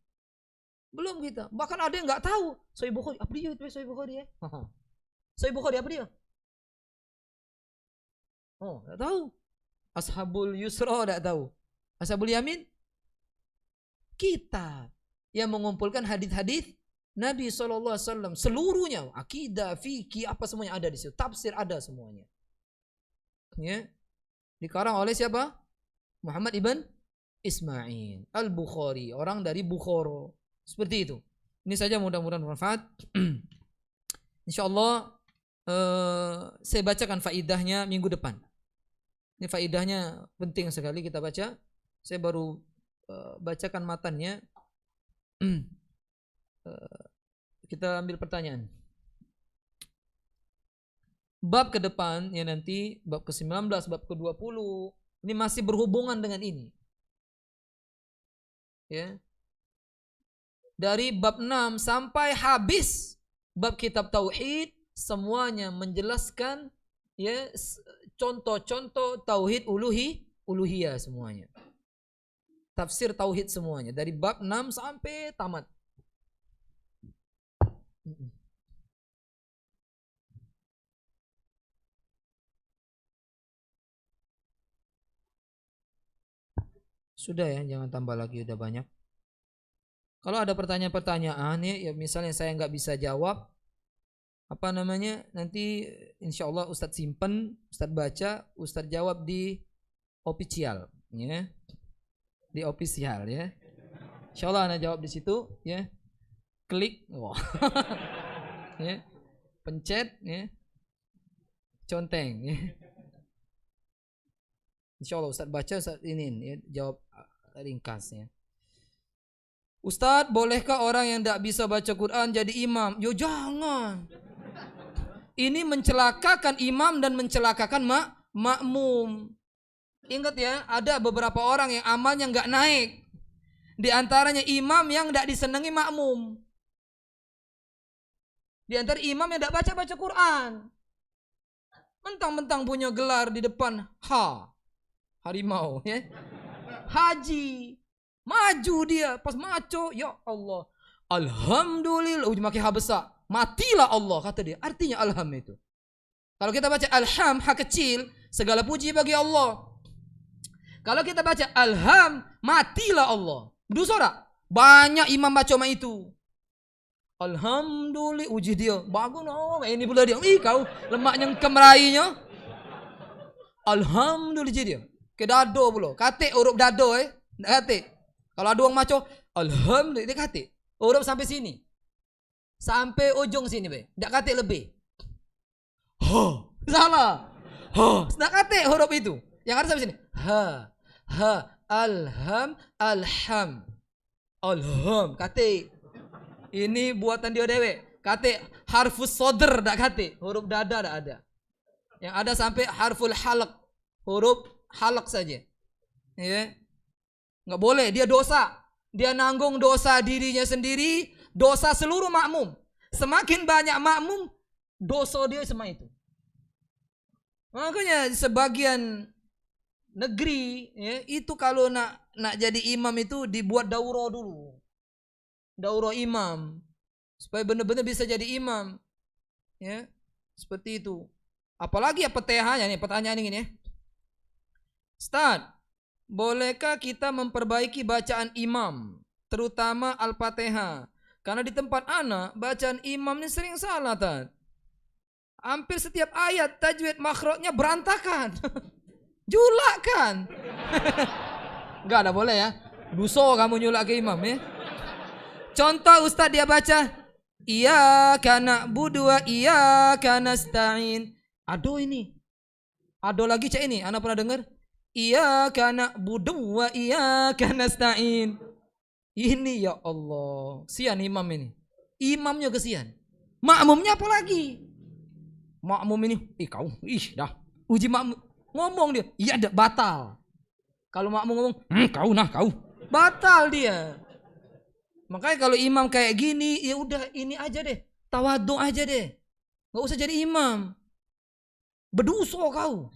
Belum kita. Bahkan ada yang nggak tahu Sahih Bukhari. Apa dia itu Sahih Bukhari ya? Sahih Bukhari apa dia? Oh, nggak tahu. Ashabul Yusra nggak tahu. Ashabul Yamin? Kita yang mengumpulkan hadis-hadis Nabi SAW seluruhnya, akidah, fikih, apa semuanya ada di situ. Tafsir ada semuanya. Ya. Dikarang oleh siapa? Muhammad ibn Ismail Al-Bukhari, orang dari Bukhara. Seperti itu. Ini saja, mudah-mudahan bermanfaat. InsyaAllah saya bacakan faidahnya minggu depan. Ini faidahnya penting sekali kita baca. Saya baru bacakan matannya. Kita ambil pertanyaan. Bab ke depan ya nanti, bab ke-19, bab ke-20, ini masih berhubungan dengan ini. Ya. Dari bab 6 sampai habis bab kitab tauhid, semuanya menjelaskan ya contoh-contoh tauhid uluhiyah semuanya. Tafsir tauhid semuanya dari bab 6 sampai tamat. Sudah ya, jangan tambah lagi, udah banyak. Kalau ada pertanyaan-pertanyaan ya misalnya saya nggak bisa jawab, apa namanya, nanti insya Allah Ustadz simpen, Ustadz baca, Ustadz jawab di official ya, di official ya. Insya Allah Anda jawab di situ ya. Klik, ya, pencet, ya, conteng, ya. Insya Allah Ustadz baca, Ustadz ini ya, jawab ringkasnya. Ustadz, bolehkah orang yang tidak bisa baca Quran jadi imam? Yo jangan. Ini mencelakakan imam dan mencelakakan makmum. Ingat ya, ada beberapa orang yang amalnya nggak naik. Di antaranya imam yang tidak disenangi makmum. Di antara imam yang tidak baca Quran. Mentang-mentang punya gelar di depan harimau ya. Haji. Maju dia, pas maco, ya Allah. Alhamdulillah, pakai ha besar. Matilah Allah, kata dia. Artinya alham itu. Kalau kita baca alham, ha kecil, segala puji bagi Allah. Kalau kita baca alham, matilah Allah. Berdosa tak? Banyak imam baca macam itu. Alhamdulillah, uji dia. Bagus no, ini pula dia. Ih kau, lemak yang kemerahinya. Alhamdulillah dia. Ke dado pula. Katik huruf dado Tak katik. Kalau ada orang maco, alhamdulillah dia katik. Huruf sampai sini. Sampai ujung sini be. Tak katik lebih. Salah. Tak katik huruf itu. Yang ada sampai sini. Alham. Alham. Katik. Ini buatan dia dewek. Katik harfus sodr tak katik. Huruf dada tak ada. Yang ada sampai harful halak. Huruf halak saja. Ya. Enggak boleh, dia dosa. Dia nanggung dosa dirinya sendiri, dosa seluruh makmum. Semakin banyak makmum, dosa dia semua itu. Makanya sebagian negeri ya, itu kalau nak jadi imam itu dibuat daurah dulu. Daurah imam supaya benar-benar bisa jadi imam. Ya. Seperti itu. Apalagi ya PTH-nya nih, pertanyaan ini ya. Ustaz, bolehkah kita memperbaiki bacaan imam, terutama Al-Fatihah? Karena di tempat anak, bacaan imam ini sering salah, Tad. Hampir setiap ayat tajwid makhrajnya berantakan. Julak kan? Enggak ada boleh ya. Duso kamu nyulak ke imam ya. Contoh Ustaz dia baca, Iyyaka na'budu wa iyyaka nasta'in. Ado ini. Ado lagi cak ini, anak pernah dengar? Iyyaka na'budu wa iyyaka nasta'in. Ini ya Allah, sian imam ini. Imamnya kesian. Makmumnya apa lagi? Makmum ini, dah. Uji makmum ngomong dia, iya dah batal. Kalau makmum ngomong, kau. Batal dia. Makanya kalau imam kayak gini, ya udah ini aja deh. Tawadhu aja deh. Enggak usah jadi imam. Berdosa kau.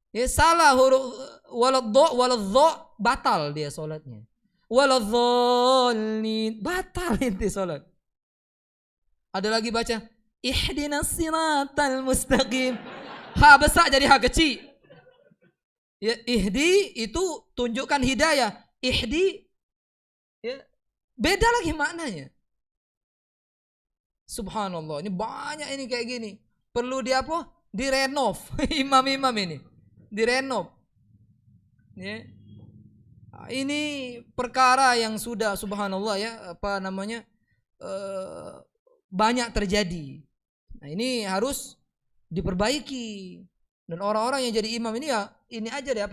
Ya salah huruf waladh batal dia salatnya. Waladhdallin batal inti salat. Ada lagi baca ihdinas siratal mustaqim. Ha besar jadi ha kecil. Ya ihdi itu tunjukkan hidayah. Ihdi ya beda lagi maknanya. Subhanallah, ini banyak ini kayak gini. Perlu di apa? Direnov imam-imam ini. Direnov. Ya. Ini perkara yang sudah subhanallah ya, banyak terjadi. Nah, ini harus diperbaiki. Dan orang-orang yang jadi imam ini ya ini aja deh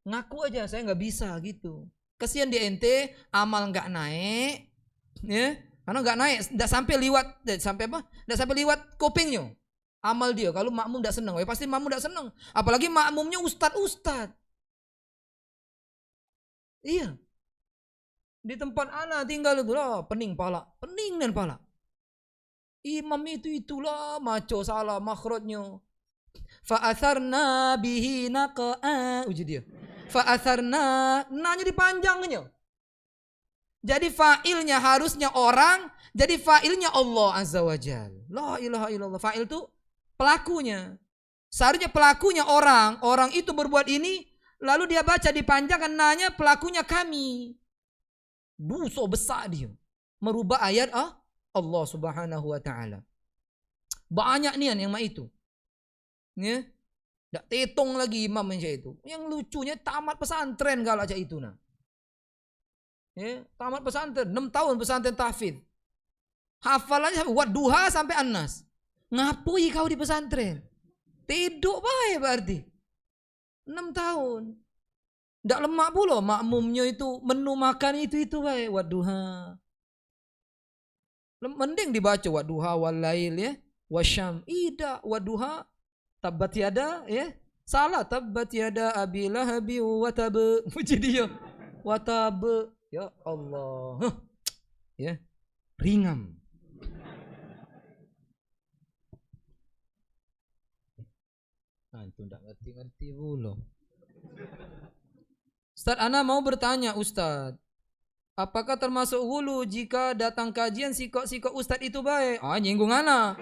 ngaku aja saya nggak bisa gitu. Kasihan di ente amal nggak naik, ya karena nggak naik, nggak sampai liwat kupingnya. Amal dia kalau makmum nggak senang, ya pasti makmum nggak senang. Apalagi makmumnya ustad. Iya. Di tempat anak tinggal itu pening dan pala. Imam itulah maco salah makhrajnya. Fa'atharna bihi naqa'a. Uji dia. Fa'atharna, nanya dipanjangnya. Jadi fa'ilnya harusnya orang, jadi fa'ilnya Allah Azza wa Jal. La ilaha illallah. Fa'il itu pelakunya. Seharusnya pelakunya orang itu berbuat ini, lalu dia baca dipanjangkan nanya pelakunya kami. Dosa besar dia. Merubah ayat Allah Subhanahu wa taala. Banyak nih yang itu. Ya. Tak tetong lagi imam macam itu. Yang lucunya tamat pesantren kalau aja itu nah. Ya, tamat pesantren 6 tahun pesantren tahfidz. Hafalannya Wadduha sampai An-Nas. Ngapui kau di pesantren? Tidur baik berarti. 6 tahun. Ndak lemak pula makmumnya itu menu makan itu baik Wadduha. Mending dibaca Wadduha wal lail ya. Wasyam ida Wadduha tabbat yada ya. Salah tabbat yada abi lahabi wa tab. Puji dia. Wa tab. Ya Allah. Ya. Ringan. Itu ndak ngerti pula. Ustaz, ana mau bertanya Ustaz. Apakah termasuk hulu jika datang kajian sikok-sikok Ustaz itu baik? Nyinggung ana.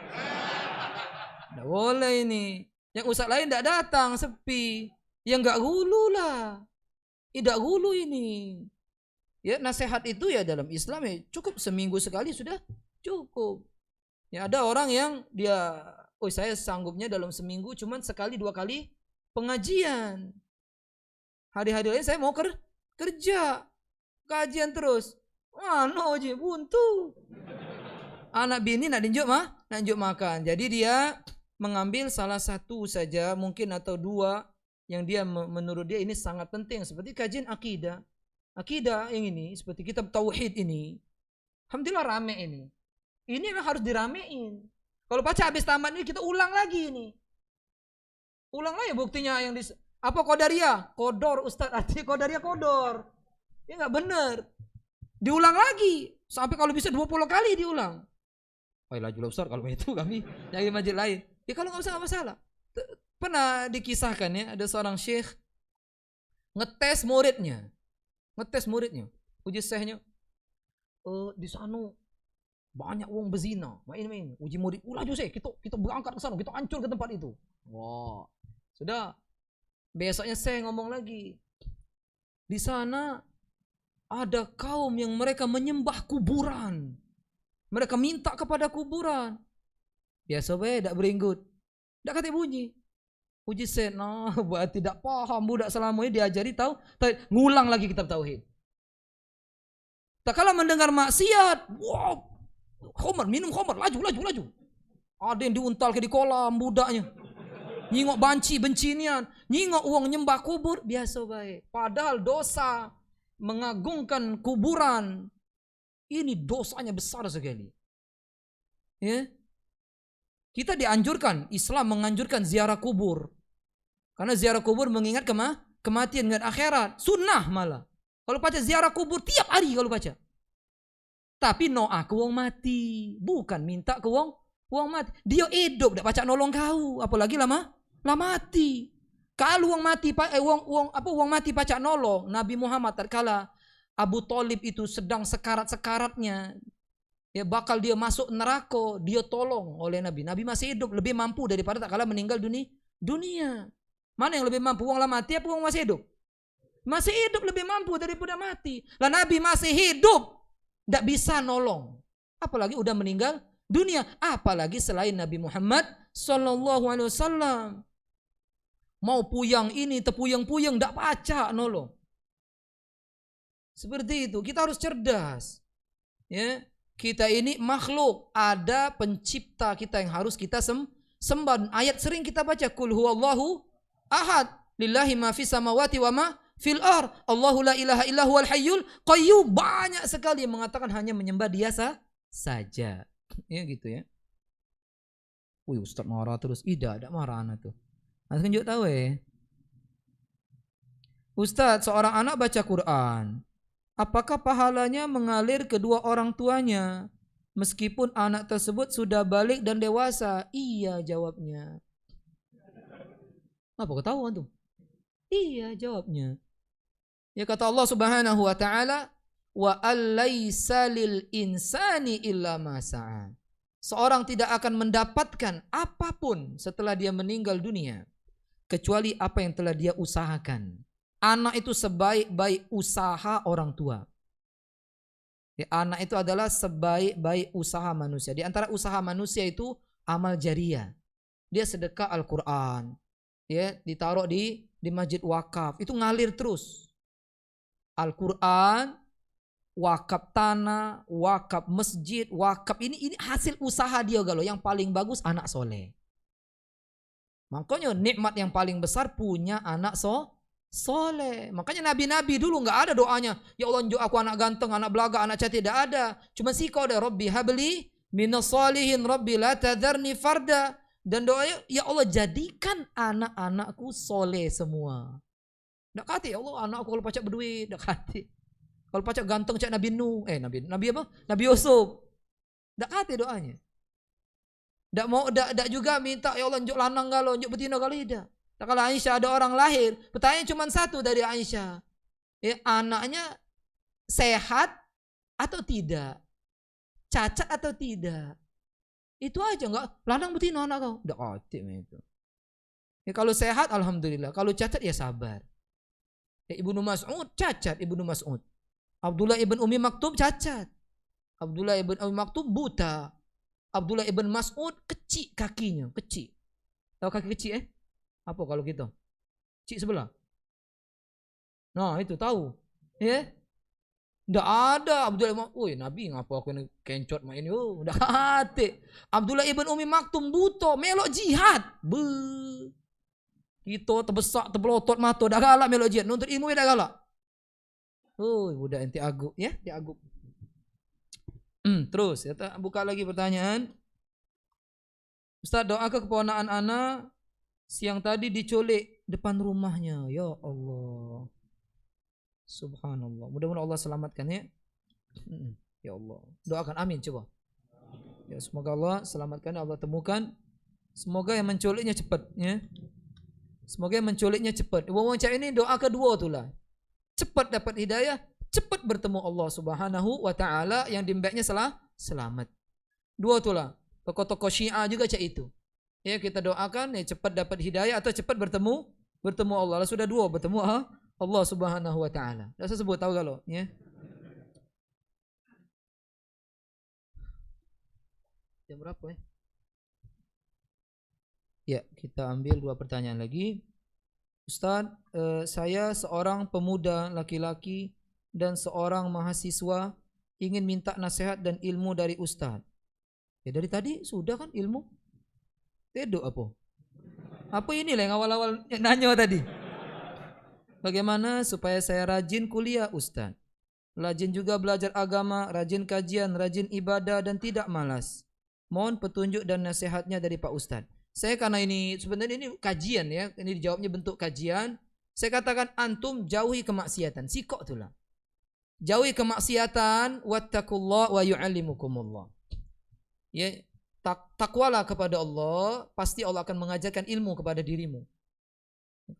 Nggak boleh ini. Yang Ustaz lain tidak datang, sepi. Ya nggak hulu lah. Tidak hulu ini. Ya nasihat itu ya dalam Islam ya cukup seminggu sekali sudah cukup. Ya ada orang yang dia, saya sanggupnya dalam seminggu cuman sekali 2 kali pengajian. Hari-hari lain saya mau kerja. Kajian terus. No je buntu. Anak bini nak diunjuk makan. Jadi dia mengambil salah satu saja mungkin atau 2 yang dia menurut dia ini sangat penting seperti kajian akidah. Akidah yang ini seperti kitab tauhid ini. Alhamdulillah rame ini. Ini memang harus diramein. Kalau baca habis tamat ini kita ulang lagi ini. Ulang lagi buktinya yang apa Qadariyah? Kodor Ustaz, artinya Qadariyah kodor. Ya nggak benar. Diulang lagi sampai kalau bisa 20 kali diulang. Laju Ustaz kalau itu kami nyari masjid lain. Ya kalau nggak usah nggak masalah. Pernah dikisahkan ya ada seorang syekh ngetes muridnya. Uji syekhnya. Di sana banyak uang berzina. Main. Uji murid. Laju syekh kita berangkat ke sana, kita hancur ke tempat itu. Wah. Sudah. Besoknya saya ngomong lagi. Di sana ada kaum yang mereka menyembah kuburan. Mereka minta kepada kuburan. Biasa baik tak berenggut. Tak kata bunyi. Uji set, buat tidak paham budak selama ini diajari tahu, ngulang lagi kitab tauhid. Tak kala mendengar maksiat, minum khamar, laju. Ada yang diuntal ke di kolam budaknya. Nyingok banci, bencinian, nyingok uang nyembah kubur, biasa baik. Padahal dosa mengagungkan kuburan ini dosanya besar sekali. Ya. Kita dianjurkan, Islam menganjurkan ziarah kubur. Karena ziarah kubur mengingat kematian dan akhirat. Sunnah malah. Kalau baca ziarah kubur tiap hari kalau baca. Tapi ke wong mati, bukan minta ke wong mati. Dia hidup dak baca nolong kau, apalagi lama mati. Kalau wong mati baca nolong, Nabi Muhammad tatkala Abu Thalib itu sedang sekarat-sekaratnya, ya bakal dia masuk neraka, dia tolong oleh Nabi. Nabi masih hidup, lebih mampu daripada tatkala meninggal dunia. Mana yang lebih mampu, wong lah mati apa wong masih hidup? Masih hidup lebih mampu daripada mati. Lah Nabi masih hidup, tidak bisa nolong. Apalagi udah meninggal dunia. Apalagi selain Nabi Muhammad sallallahu alaihi wasallam. Mau puyang ini, tepuyang-puyang, tidak baca nolong. Seperti itu, kita harus cerdas. Ya, kita ini makhluk, ada pencipta kita yang harus kita sembah. Ayat sering kita baca, Qul huwallahu ahad, lillahi ma fis samawati wa ma fil ar, Allahu la ilaha illa huwal hayyul qayyum. Banyak sekali yang mengatakan hanya menyembah Dia saja. Ya gitu ya. Ustaz marah terus. Tidak marah anak tuh. Harus tunjuk tahu ya. Ustaz, seorang anak baca Quran, apakah pahalanya mengalir kedua orang tuanya meskipun anak tersebut sudah balik dan dewasa? Iya jawabnya. Apa ketahuan tuh? Iya jawabnya. Ya kata Allah Subhanahu wa taala, wa alaysa lil insani illa ma sa'a. Seorang tidak akan mendapatkan apapun setelah dia meninggal dunia kecuali apa yang telah dia usahakan. Anak itu sebaik-baik usaha orang tua. Ya, anak itu adalah sebaik-baik usaha manusia. Di antara usaha manusia itu amal jariyah. Dia sedekah Al-Quran. Ya, ditaruh di masjid wakaf. Itu ngalir terus. Al-Quran, wakaf tanah, wakaf masjid, wakaf ini hasil usaha dia galau. Yang paling bagus anak soleh. Makanya nikmat yang paling besar punya anak soleh. Makanya nabi-nabi dulu nggak ada doanya, ya Allah unjuk aku anak ganteng, anak belaga, anak cantik, tidak ada. Cuma sih kau ada Rabbi habli minas solihin, Rabbi la tadharni farda. Dan doanya, ya Allah jadikan anak-anakku soleh semua. Nggak kata ya Allah anakku kalau pacak berduit, nggak kata. Kalau pacak ganteng cak Nabi Nuh, Nabi apa? Nabi Yusuf. Nggak kata doanya. Nggak juga minta ya Allah unjuk lanang galau, unjuk betina galau, tidak. Kalau Aisyah ada orang lahir, pertanyaan cuma satu dari Aisyah. anaknya sehat atau tidak, cacat atau tidak. Itu aja, enggak lanang betina anak kau. Enggak atik itu. Kalau sehat alhamdulillah, kalau cacat ya sabar. Ibnu Mas'ud cacat, Ibnu Mas'ud. Abdullah ibn Umi Maktum cacat. Abdullah ibn Umi Maktum buta. Abdullah ibn Mas'ud kecil kakinya, kecil. Tahu kaki kecil Apa kalau gitu? Kecil sebelah. Nah, itu tahu. Ya. Nggak ada Abdullah ibn Mas'ud. Nabi ngapa aku ini kencot main yo, udah hati. Abdullah ibn Umi Maktum buta, melok jihad. Kita terbesak, terbelotot mata, dah galak melok jihad. Nuntut ilmu dah galak. Budak enti aguk ya, dia aguk. Terus kita buka lagi pertanyaan. Ustaz, doa ke keponakan ana siang tadi diculik depan rumahnya. Ya Allah. Subhanallah. Mudah-mudahan Allah selamatkan ya. Ya Allah. Doakan amin coba. Ya, semoga Allah selamatkan, Allah temukan. Semoga yang menculiknya cepat ya. Semoga yang menculiknya cepat. Wong cak ini doa kedua tu lah. Cepat dapat hidayah, cepat bertemu Allah Subhanahu wa taala yang dimbeknya selamat. Dua tu lah. Tokoh-tokoh Syiah juga cak itu. Ya, kita doakan ya cepat dapat hidayah atau cepat bertemu Allah. Sudah dua bertemu Allah Subhanahu wa taala. Dah saya sebut tahu kalau ya. Jam berapa ya? Ya, kita ambil dua pertanyaan lagi. Ustaz, saya seorang pemuda laki-laki dan seorang mahasiswa ingin minta nasihat dan ilmu dari Ustaz. Ya dari tadi sudah kan ilmu. Tedok apa? Apa ini lah yang awal-awal nanya tadi? Bagaimana supaya saya rajin kuliah Ustaz? Rajin juga belajar agama, rajin kajian, rajin ibadah dan tidak malas. Mohon petunjuk dan nasihatnya dari Pak Ustaz. Saya karena ini sebenarnya ini kajian ya, ini dijawabnya bentuk kajian. Saya katakan antum jauhi kemaksiatan, sikok itulah. Jauhi kemaksiatan, wattaqullah wa yu'allimukumullah. Ya, takwalah kepada Allah, pasti Allah akan mengajarkan ilmu kepada dirimu.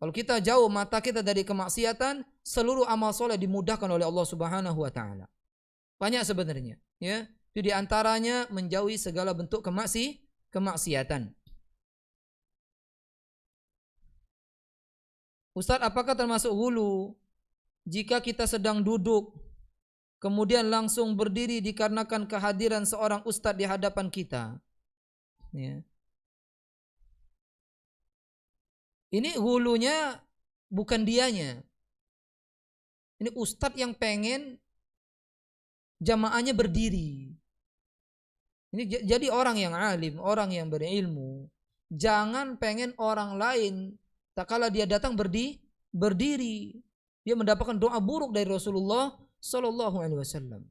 Kalau kita jauh mata kita dari kemaksiatan, seluruh amal soleh dimudahkan oleh Allah Subhanahu wa taala. Banyak sebenarnya, ya. Itu di antaranya menjauhi segala bentuk kemaksiatan. Ustaz, apakah termasuk hulu jika kita sedang duduk kemudian langsung berdiri dikarenakan kehadiran seorang ustaz di hadapan kita? Ya. Ini hulunya bukan dianya. Ini ustaz yang pengen jamaahnya berdiri. Ini jadi orang yang alim, orang yang berilmu. Jangan pengen orang lain tak kala dia datang berdiri. Dia mendapatkan doa buruk dari Rasulullah Sallallahu Alaihi Wasallam.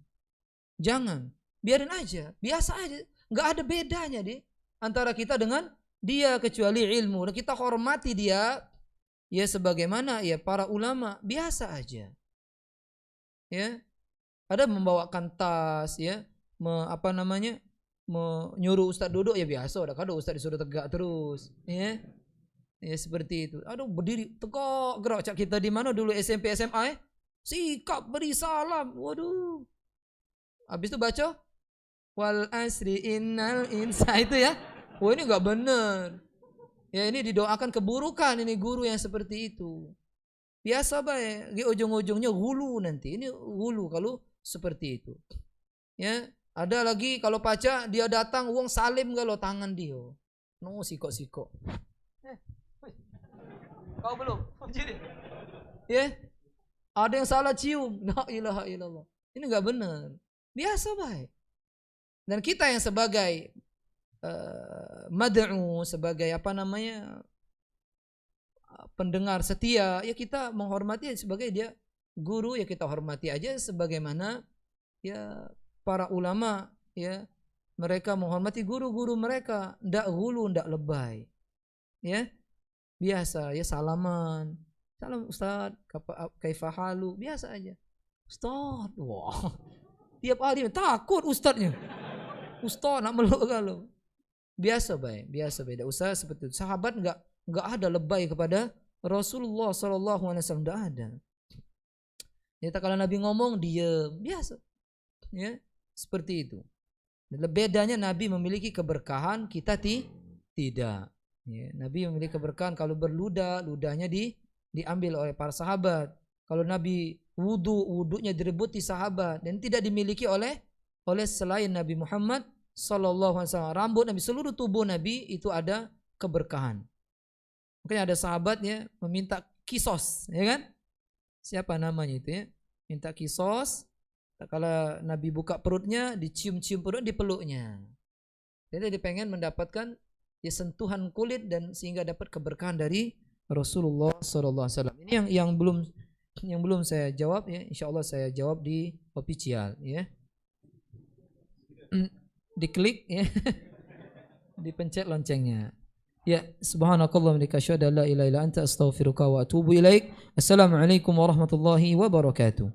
Jangan, biarin aja, biasa aja. Nggak ada bedanya deh antara kita dengan dia kecuali ilmu. Dan kita hormati dia, ya sebagaimana ya para ulama biasa aja. Ya, ada membawakan tas, ya, menyuruh ustaz duduk ya biasa. Udah kadang ustaz disuruh tegak terus, ya. Ya seperti itu. Aduh berdiri tegak gerak cak kita di mana dulu SMP SMA sikap beri salam. Waduh. Habis itu baca wal asri innal insa itu ya. Wah ini enggak benar. Ya ini didoakan keburukan ini guru yang seperti itu. Biasa baik, di ujung-ujungnya hulu nanti. Ini hulu kalau seperti itu. Ya, ada lagi kalau baca dia datang uang salim kalau tangan dia. No sikok-sikok. Kau belum? Jadi, ya, ada yang salah cium. La ilaha illallah. Ini enggak benar. Biasa baik. Dan kita yang sebagai mad'u, sebagai pendengar setia, ya kita menghormati sebagai dia guru, ya kita hormati aja sebagaimana ya para ulama, ya mereka menghormati guru-guru mereka, ndak hulu, ndak lebay, ya. Biasa ya salaman. Salam Ustaz, kaifa halu? Biasa aja. Ustaz, wah. Tiap hari takut ustaznya. Ustaz nak meluk kalau. Biasa baik, biasa beda. Usaha seperti itu. Sahabat enggak ada lebay kepada Rasulullah sallallahu alaihi wasallam, enggak ada. Ya, kalau Nabi ngomong diam, biasa. Ya, seperti itu. Bedanya Nabi memiliki keberkahan, kita tidak. Ya, Nabi memiliki keberkahan, kalau berludah, ludahnya diambil oleh para sahabat. Kalau Nabi wudhunya direbuti sahabat dan tidak dimiliki oleh selain Nabi Muhammad sallallahu alaihi wasallam. Rambut Nabi, seluruh tubuh Nabi itu ada keberkahan. Makanya ada sahabat ya meminta kisos, ya kan? Siapa namanya itu ya? Minta kisos. Kalau Nabi buka perutnya, dicium-cium perut, dipeluknya. Jadi dia pengen mendapatkan ya sentuhan kulit dan sehingga dapat keberkahan dari Rasulullah sallallahu alaihi wasallam. Ini yang belum saya jawab ya. Insyaallah saya jawab di official ya. Diklik ya. Dipencet loncengnya. Ya, subhanakallah wa bihamdika asyhadu an la ilaha illa anta astaghfiruka wa atubu ilaik. Assalamualaikum warahmatullahi wabarakatuh.